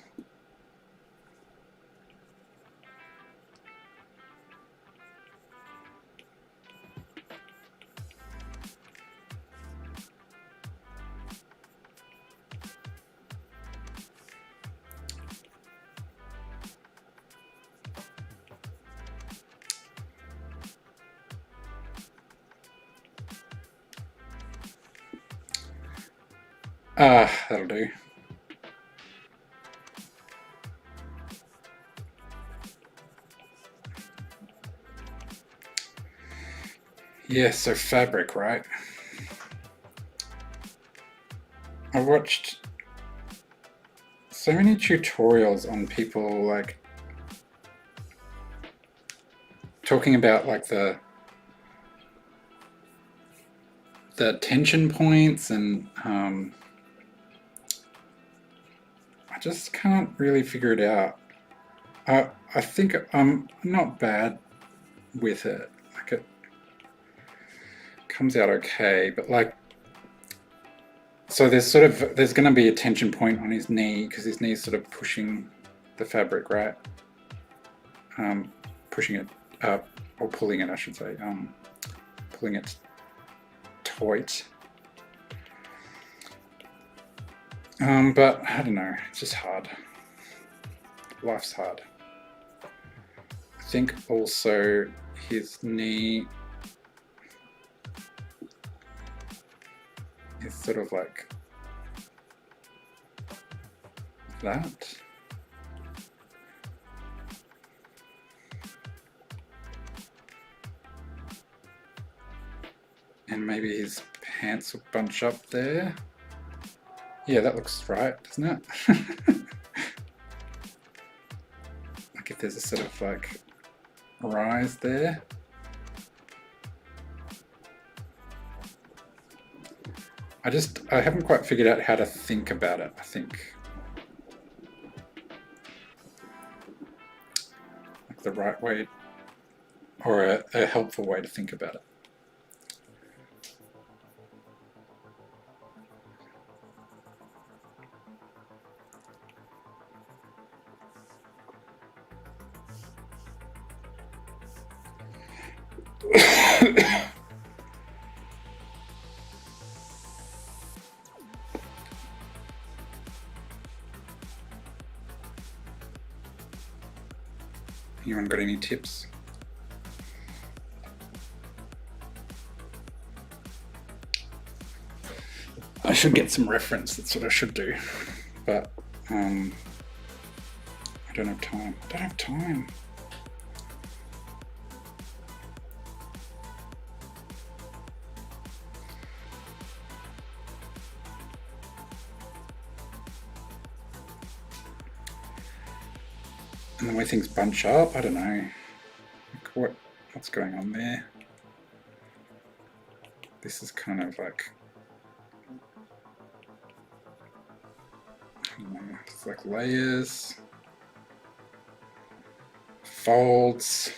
That'll do. Yeah, so fabric, right? I watched so many tutorials on people like talking about like the tension points, and I just can't really figure it out. I think I'm not bad with it. Like it comes out okay, but like, so there's going to be a tension point on his knee because his knee's sort of pushing the fabric, right? Pushing it up, or pulling it, I should say. Pulling it taut. But I don't know, it's just hard. Life's hard. I think also his knee is sort of like that. And maybe his pants will bunch up there. Yeah, that looks right, doesn't it? Like if there's a sort of like rise there. I haven't quite figured out how to think about it, I think. Like the right way, or a helpful way to think about it. Anyone got any tips? I should get some reference, that's what I should do. But I don't have time. I don't have time. And the way things bunch up, I don't know. Like what's going on there? This is kind of like, I don't know, it's like layers, folds.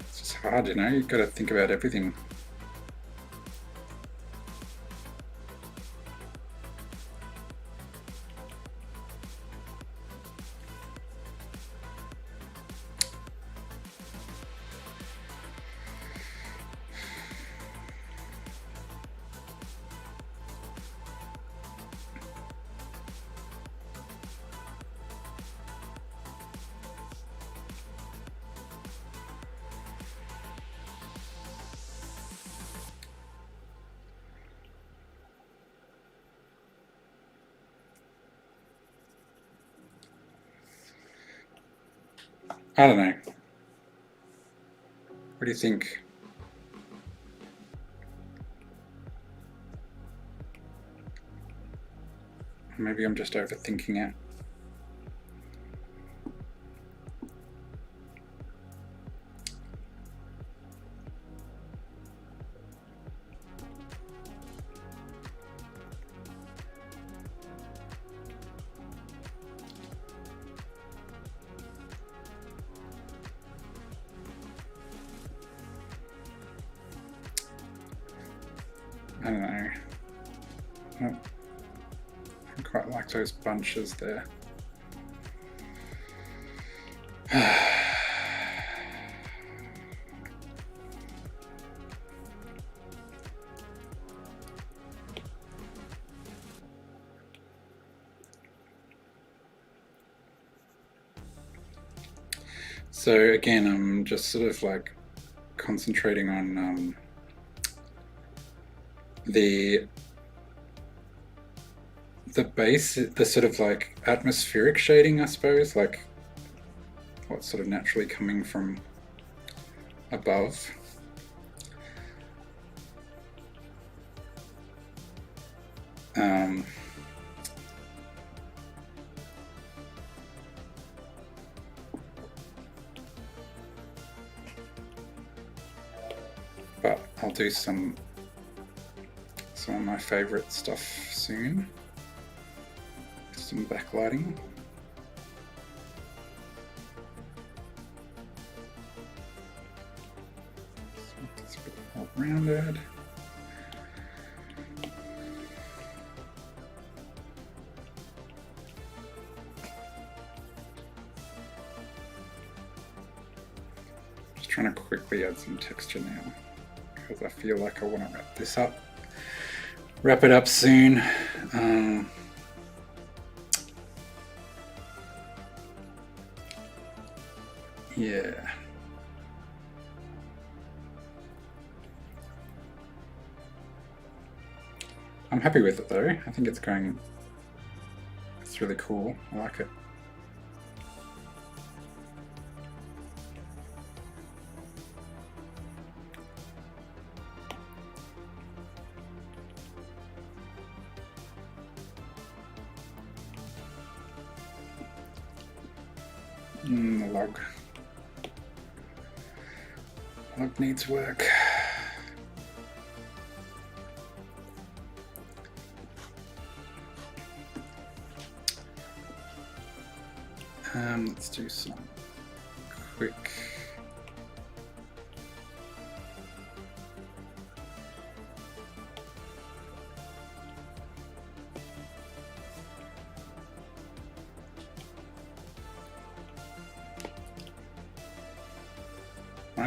It's hard, you know, you've got to think about everything. I don't know. What do you think? Maybe I'm just overthinking it. I don't know. I quite like those bunches there. So again, I'm just sort of like concentrating on the base, the sort of like atmospheric shading, I suppose, like what's sort of naturally coming from above. But I'll do some of my favorite stuff soon. Some backlighting. It's a bit more rounded. trying to quickly add some texture now because I feel like I want to wrap this up. Wrap it up soon. Yeah. I'm happy with it though. I think it's really cool. I like it. The log needs work. Let's do some quick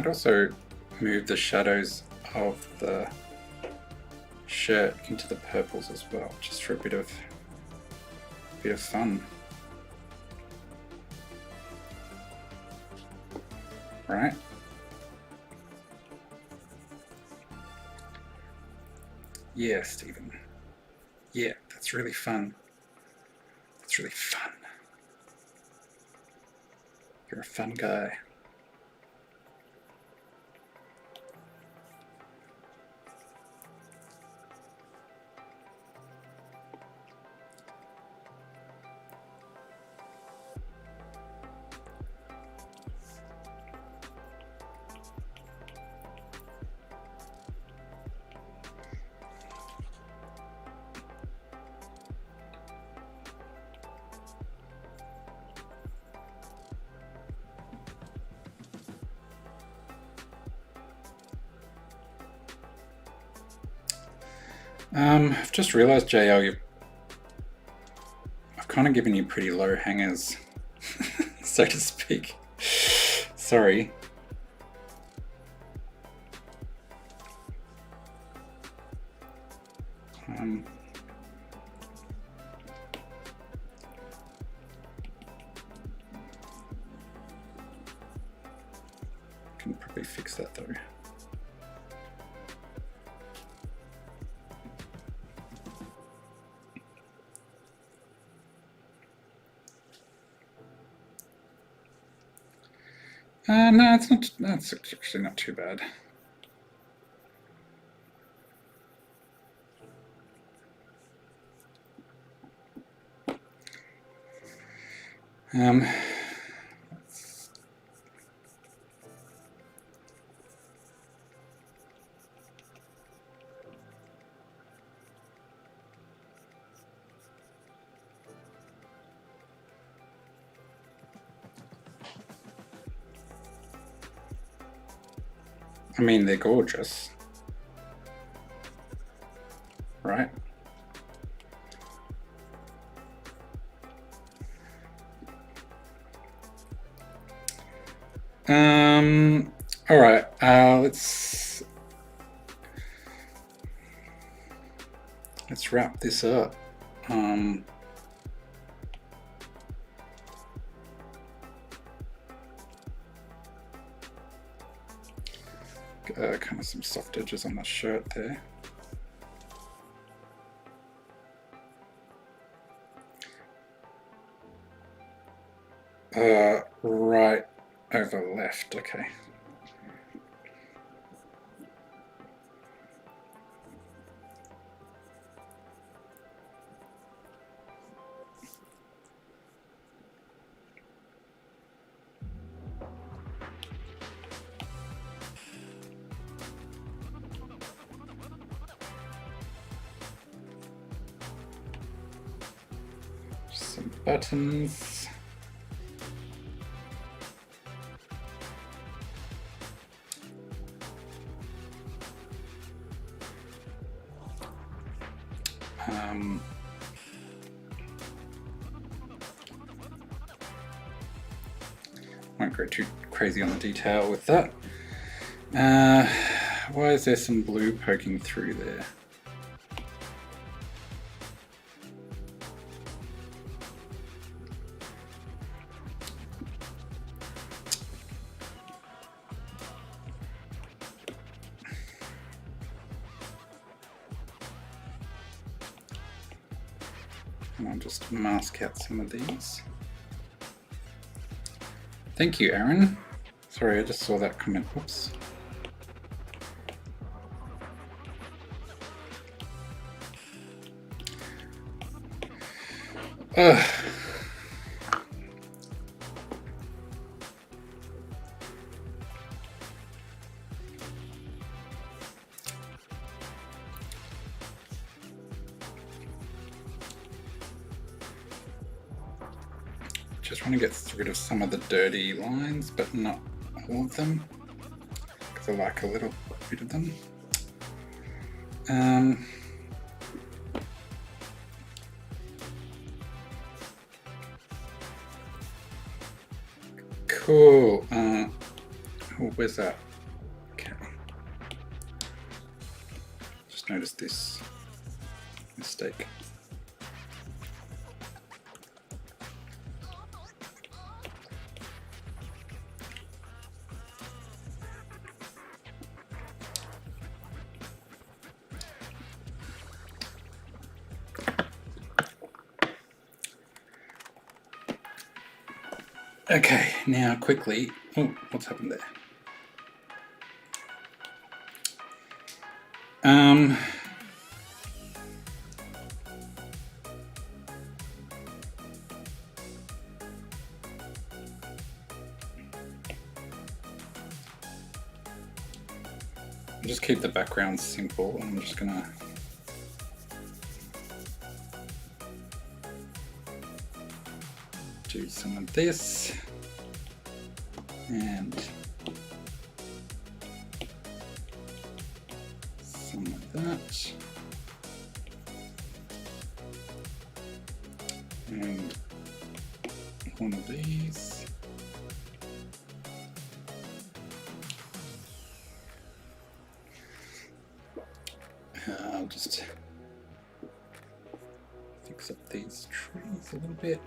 might also move the shadows of the shirt into the purples as well, just for a bit of fun. Right? Yeah, Stephen. Yeah, that's really fun. That's really fun. You're a fun guy. I've just realised, JL, I've kind of given you pretty low hangers, so to speak. Sorry. Can probably fix that though. No, it's not. That's actually not too bad. I mean, they're gorgeous, right? All right, let's wrap this up. Kind of some soft edges on the shirt there. Right over left, okay. Some buttons. Won't go too crazy on the detail with that. Why is there some blue poking through there? And I'll just mask out some of these. Thank you, Aaron. Sorry, I just saw that comment. Whoops. Ugh. Just want to get rid of some of the dirty lines, but not all of them, because I like a little bit of them. Cool. Oh, where's that? Okay. Just noticed this mistake. Okay, now quickly. Oh, what's happened there? I'll just keep the background simple. I'm just gonna do some of this and some of that, and one of these. I'll just fix up these trees a little bit.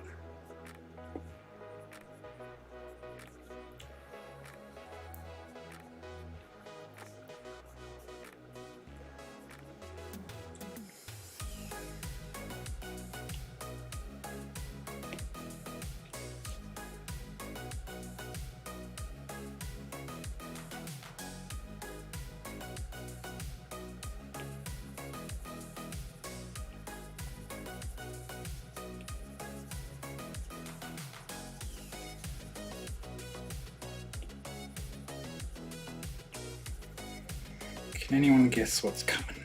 Can anyone guess what's coming?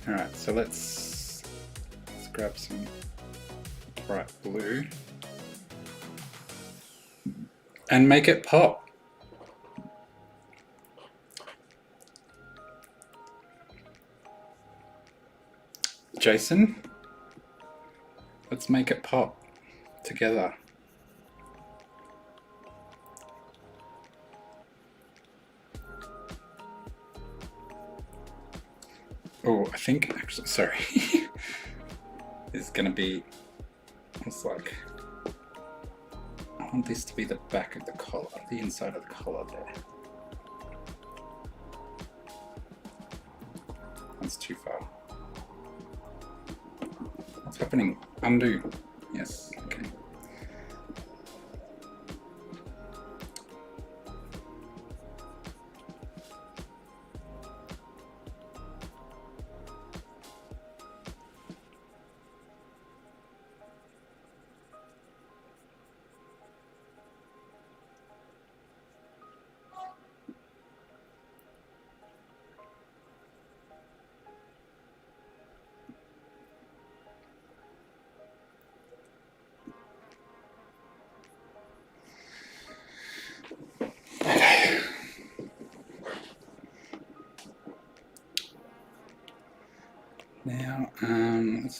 All right, so let's grab some bright blue and make it pop. Jason, let's make it pop together. Oh, I think actually, sorry. This is gonna be, it's like, I want this to be the back of the collar, the inside of the collar there. That's too far. What's happening? Undo. Yes, okay.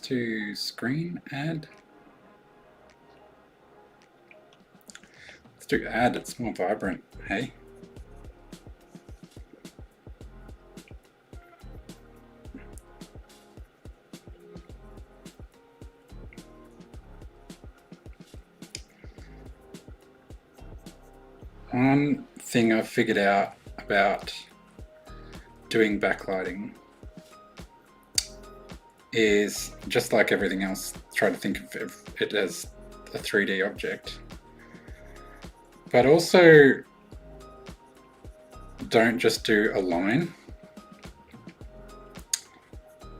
do screen add. Let's do add, it's more vibrant, hey? One thing I've figured out about doing backlighting is, just like everything else, try to think of it as a 3D object. But also don't just do a line.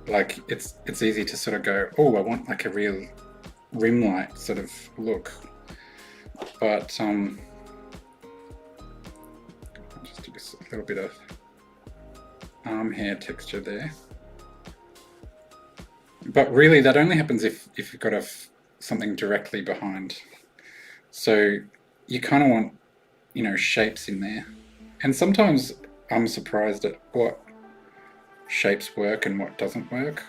Like it's easy to sort of go, oh, I want like a real rim light sort of look. But I'll just do this, a little bit of arm hair texture there. But really that only happens if you've got something directly behind. So you kind of want, you know, shapes in there. And sometimes I'm surprised at what shapes work and what doesn't work.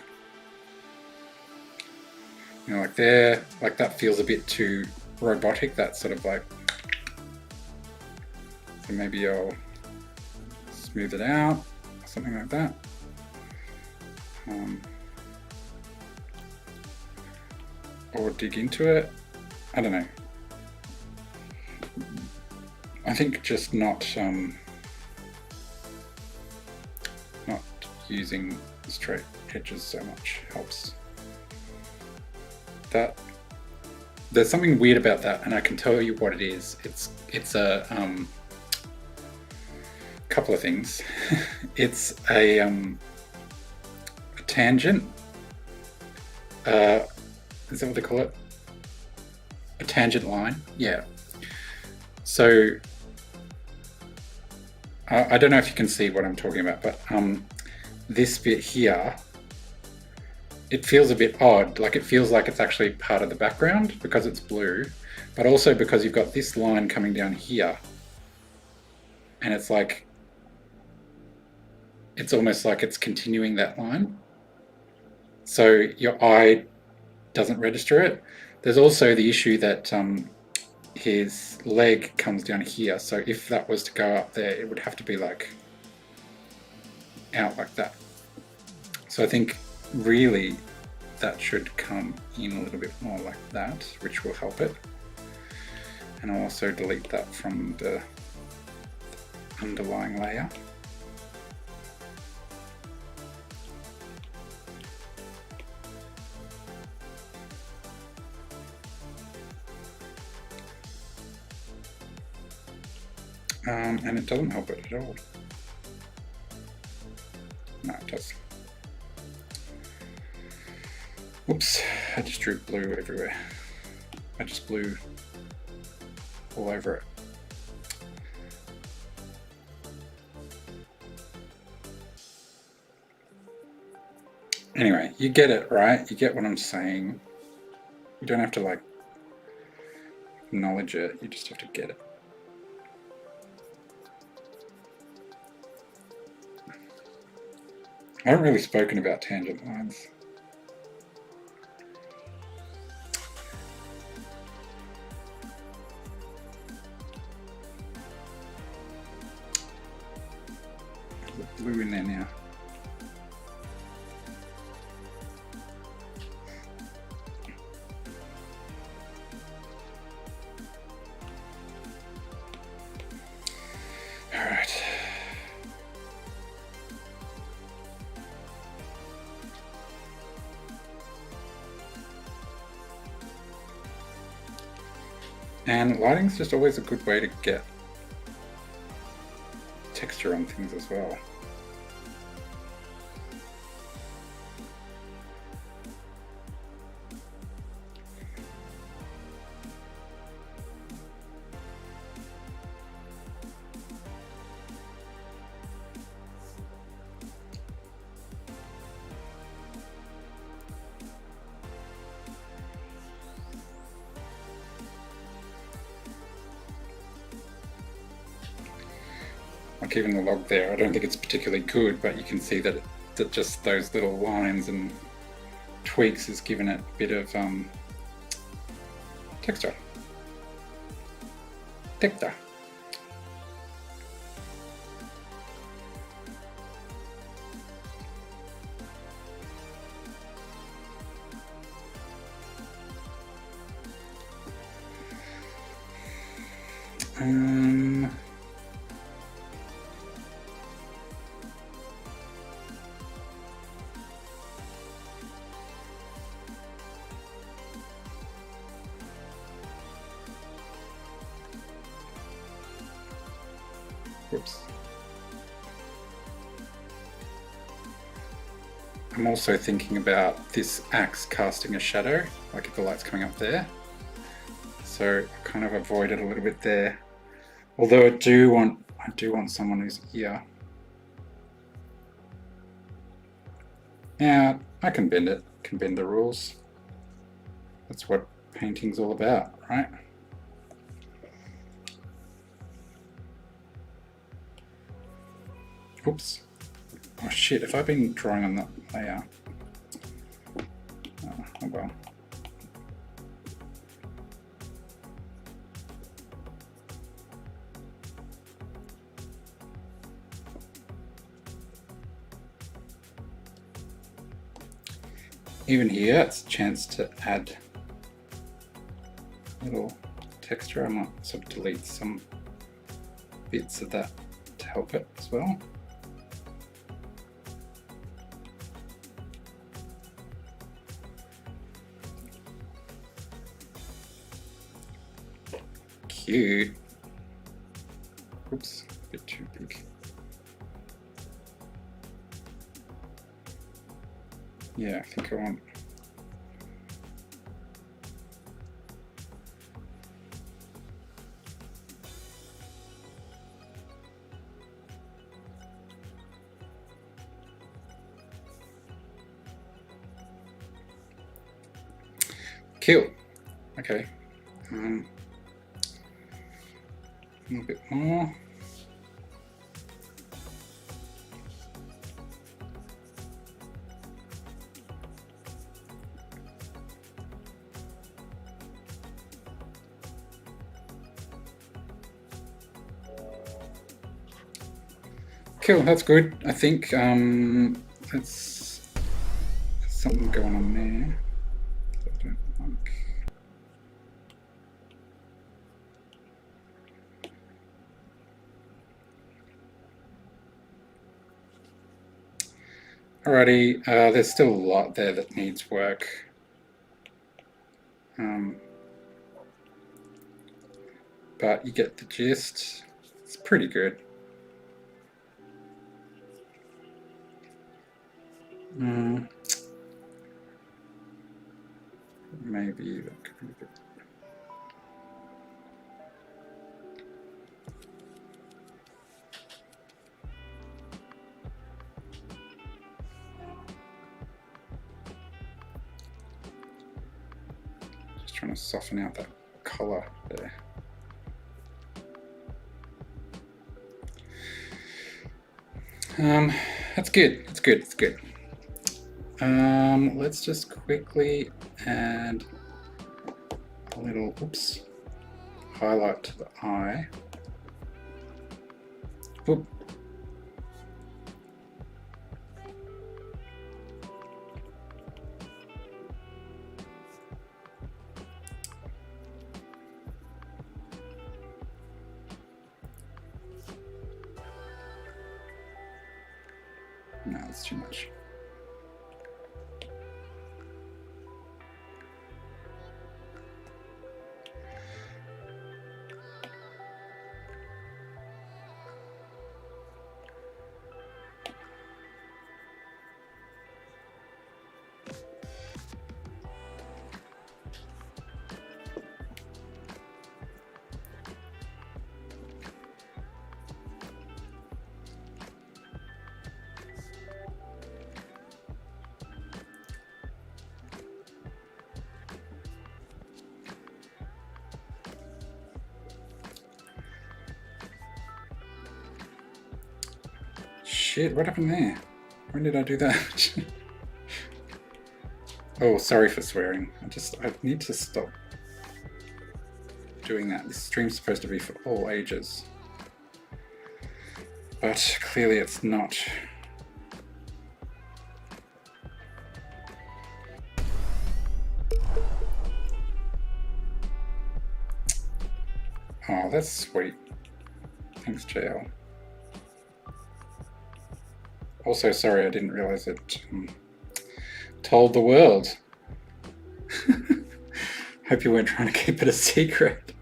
You know, like there, like that feels a bit too robotic, that sort of like, so maybe I'll smooth it out, something like that. Or dig into it, I don't know. I think just not using straight edges so much helps. That there's something weird about that, and I can tell you what it is. It's a couple of things. It's a tangent. Is that what they call it? A tangent line, yeah. So I don't know if you can see what I'm talking about, but this bit here, it feels a bit odd. Like it feels like it's actually part of the background because it's blue, but also because you've got this line coming down here, and it's like, it's almost like it's continuing that line. So your eye doesn't register it. There's also the issue that his leg comes down here, so if that was to go up there, it would have to be like out like that. So I think really that should come in a little bit more like that, which will help it. And I'll also delete that from the underlying layer. And it doesn't help it at all. No, it does. Oops, I just drew blue everywhere. I just blew all over it. Anyway, you get it, right? You get what I'm saying. You don't have to like acknowledge it, you just have to get it. I haven't really spoken about tangent lines. There's blue in there now. All right. And lighting's just always a good way to get texture on things as well. Like even the log there, I don't think it's particularly good, but you can see that just those little lines and tweaks has given it a bit of texture. Texture. Whoops. I'm also thinking about this axe casting a shadow, like if the light's coming up there. So I kind of avoid it a little bit there. Although I do want someone who's here. Yeah, I can bend it, can bend the rules. That's what painting's all about, right? Oops. Oh shit, have I been drawing on that layer? Oh well. Even here, it's a chance to add a little texture. I might sort of delete some bits of that to help it as well. Cute. Oops, a bit too big. Yeah, I think I want. Cool. Okay. A little bit more. Cool, that's good. I think that's something going on there. I don't like. Alrighty, there's still a lot there that needs work. But you get the gist. It's pretty good. Maybe that could be a bit. Just trying to soften out that color there. That's good. It's good. It's good. Let's just quickly add a little highlight to the eye. Oop. No, that's too much. Shit, what happened there? When did I do that? Oh, sorry for swearing. I need to stop doing that. This stream's supposed to be for all ages. But clearly it's not. Oh, that's sweet. Thanks, JL. Also, sorry, I didn't realize it told the world. Hope you weren't trying to keep it a secret.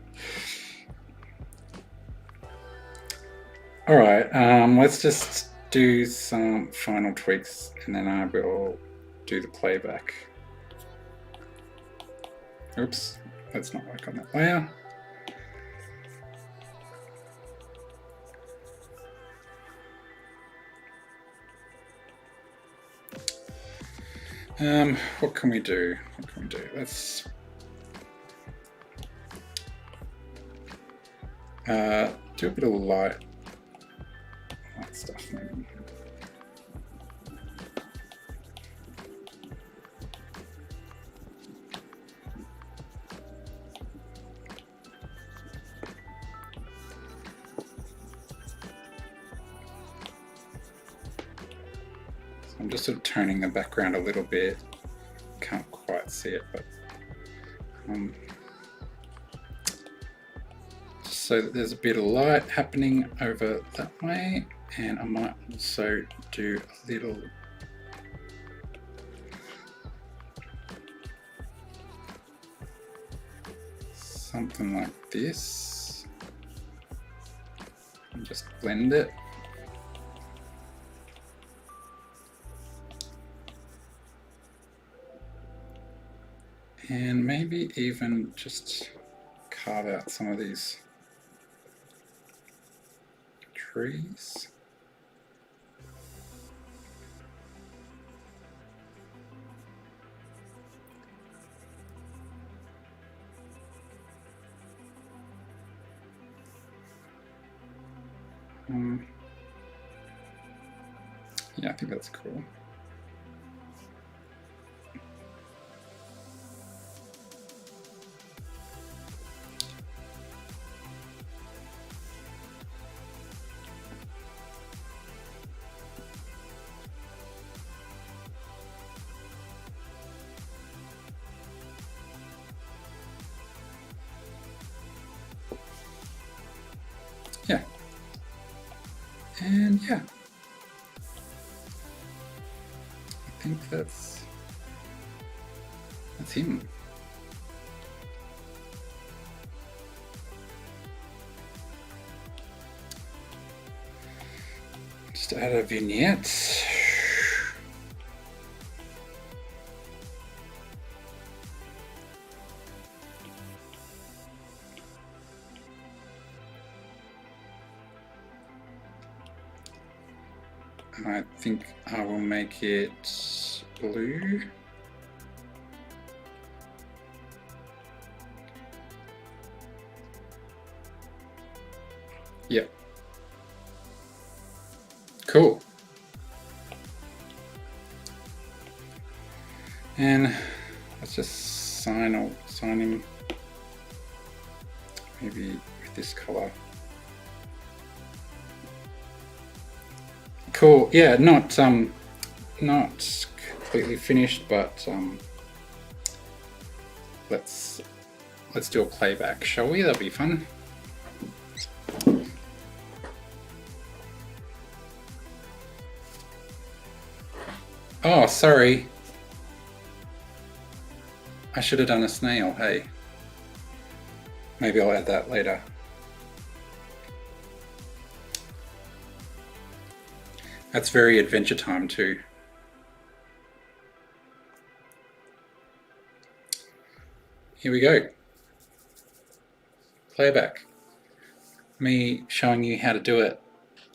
All right, let's just do some final tweaks and then I will do the playback. Oops, let's not work on that layer. What can we do? Let's do a bit of light stuff maybe. So I'm just sort of toning the background a little bit. Can't quite see it, but so that there's a bit of light happening over that way, and I might also do a little something like this and just blend it. And maybe even just carve out some of these trees. Yeah, I think that's cool. Yeah. And yeah. I think that's him. Just add a vignette. I think I will make it blue. Yep. Cool. And let's just sign him maybe with this color. Cool. Yeah, not completely finished, but let's do a playback, shall we? That'll be fun. Oh, sorry. I should have done a snail, hey. Maybe I'll add that later. That's very Adventure Time too. Here we go. Playback. Me showing you how to do it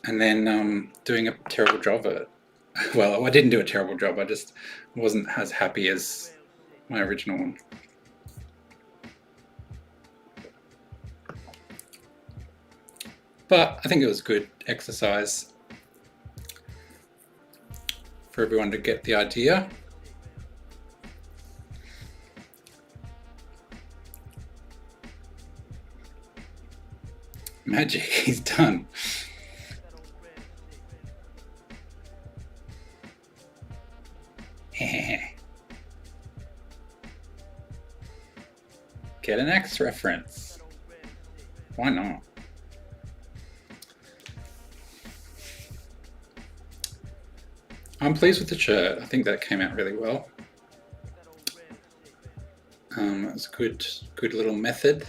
and then doing a terrible job at it. Well, I didn't do a terrible job, I just wasn't as happy as my original one. But I think it was good exercise for everyone to get the idea. Magic, he's done. Get an X reference. Why not? I'm pleased with the shirt. I think that came out really well. It was a good little method.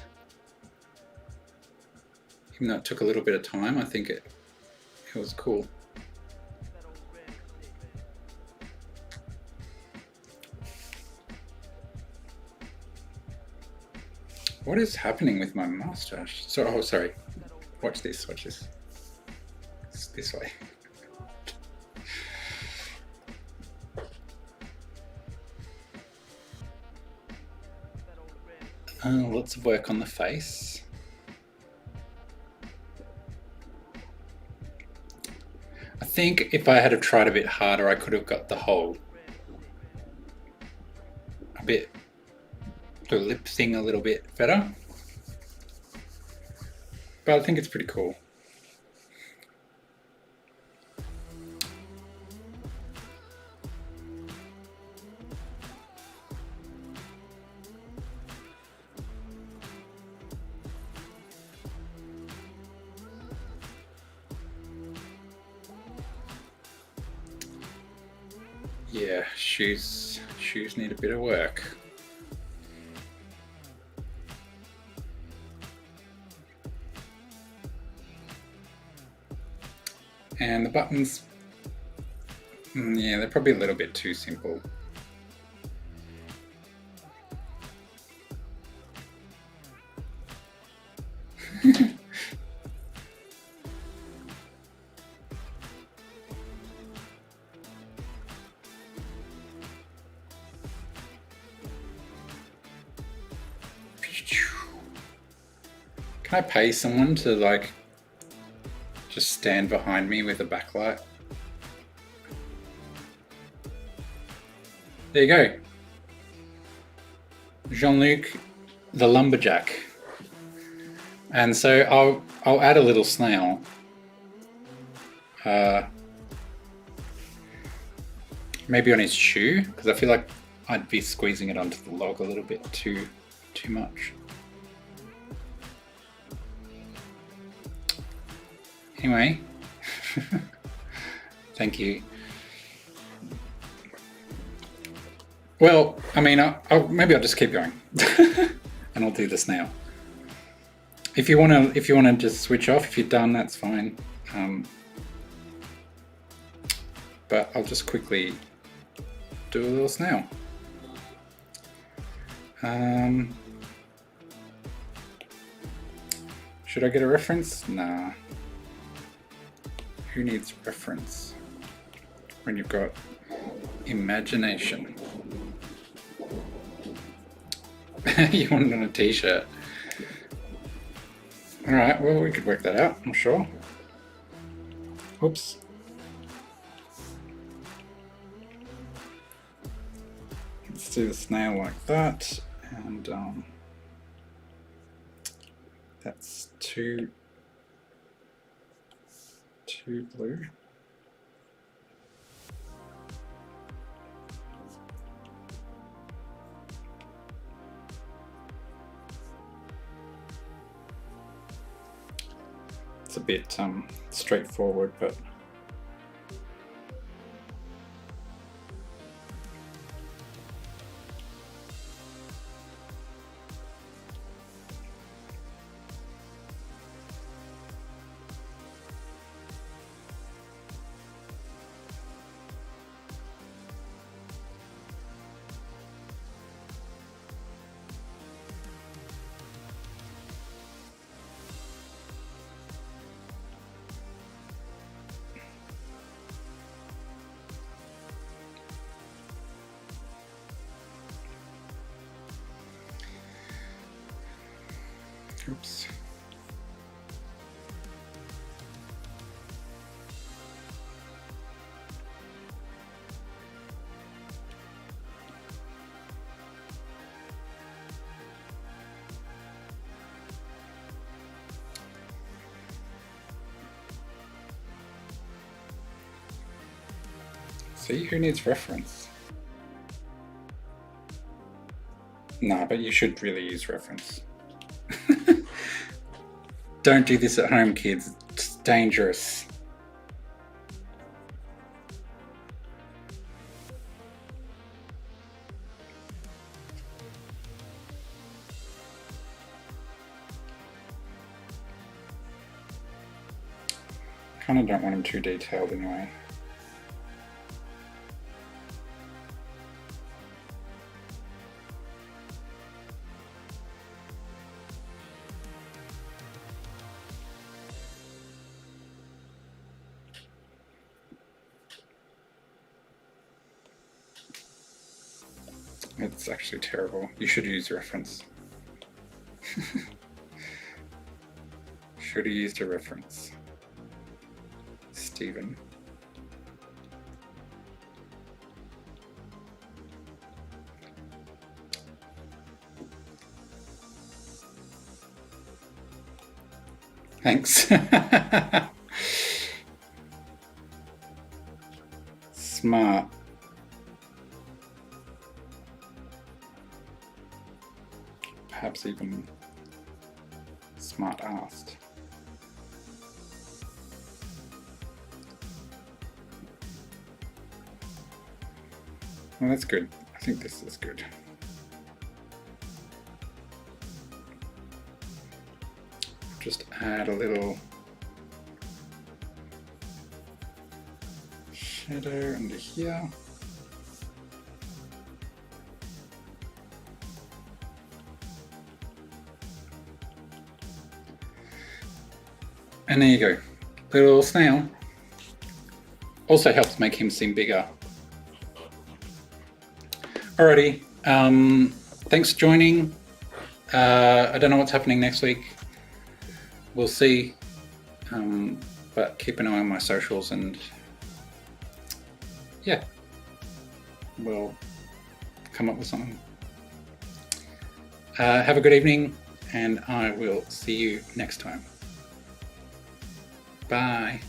Even though it took a little bit of time, I think it was cool. What is happening with my mustache? Oh, sorry. Watch this. It's this way. Lots of work on the face. I think if I had tried a bit harder, I could have got the lip thing a little bit better. But I think it's pretty cool. Yeah, shoes need a bit of work. And the buttons, yeah, they're probably a little bit too simple. Can I pay someone to like just stand behind me with a backlight? There you go. Jean-Luc the LumberJack. And so I'll add a little snail. Maybe on his shoe, because I feel like I'd be squeezing it onto the log a little bit too much. Anyway, thank you. Well, I mean, maybe I'll just keep going, and I'll do this now. If you wanna just switch off, if you're done, that's fine. But I'll just quickly do a little snail. Should I get a reference? Nah. Who needs reference when you've got imagination? You want it on a t-shirt. Alright, well, we could work that out, I'm sure. Oops. Let's do the snail like that, and that's too blue. It's a bit straightforward, but oops. See, who needs reference? Nah, but you should really use reference. Don't do this at home, kids. It's dangerous. Kind of don't want them too detailed anyway. It's actually terrible. You should use reference. Should have used a reference. Stephen. Thanks. Smart. Perhaps even smart-assed. Well, that's good. I think this is good. Just add a little shadow under here. And there you go, little snail. Also helps make him seem bigger. Alrighty, thanks for joining. I don't know what's happening next week. We'll see, but keep an eye on my socials and yeah, we'll come up with something. Have a good evening and I will see you next time. Bye.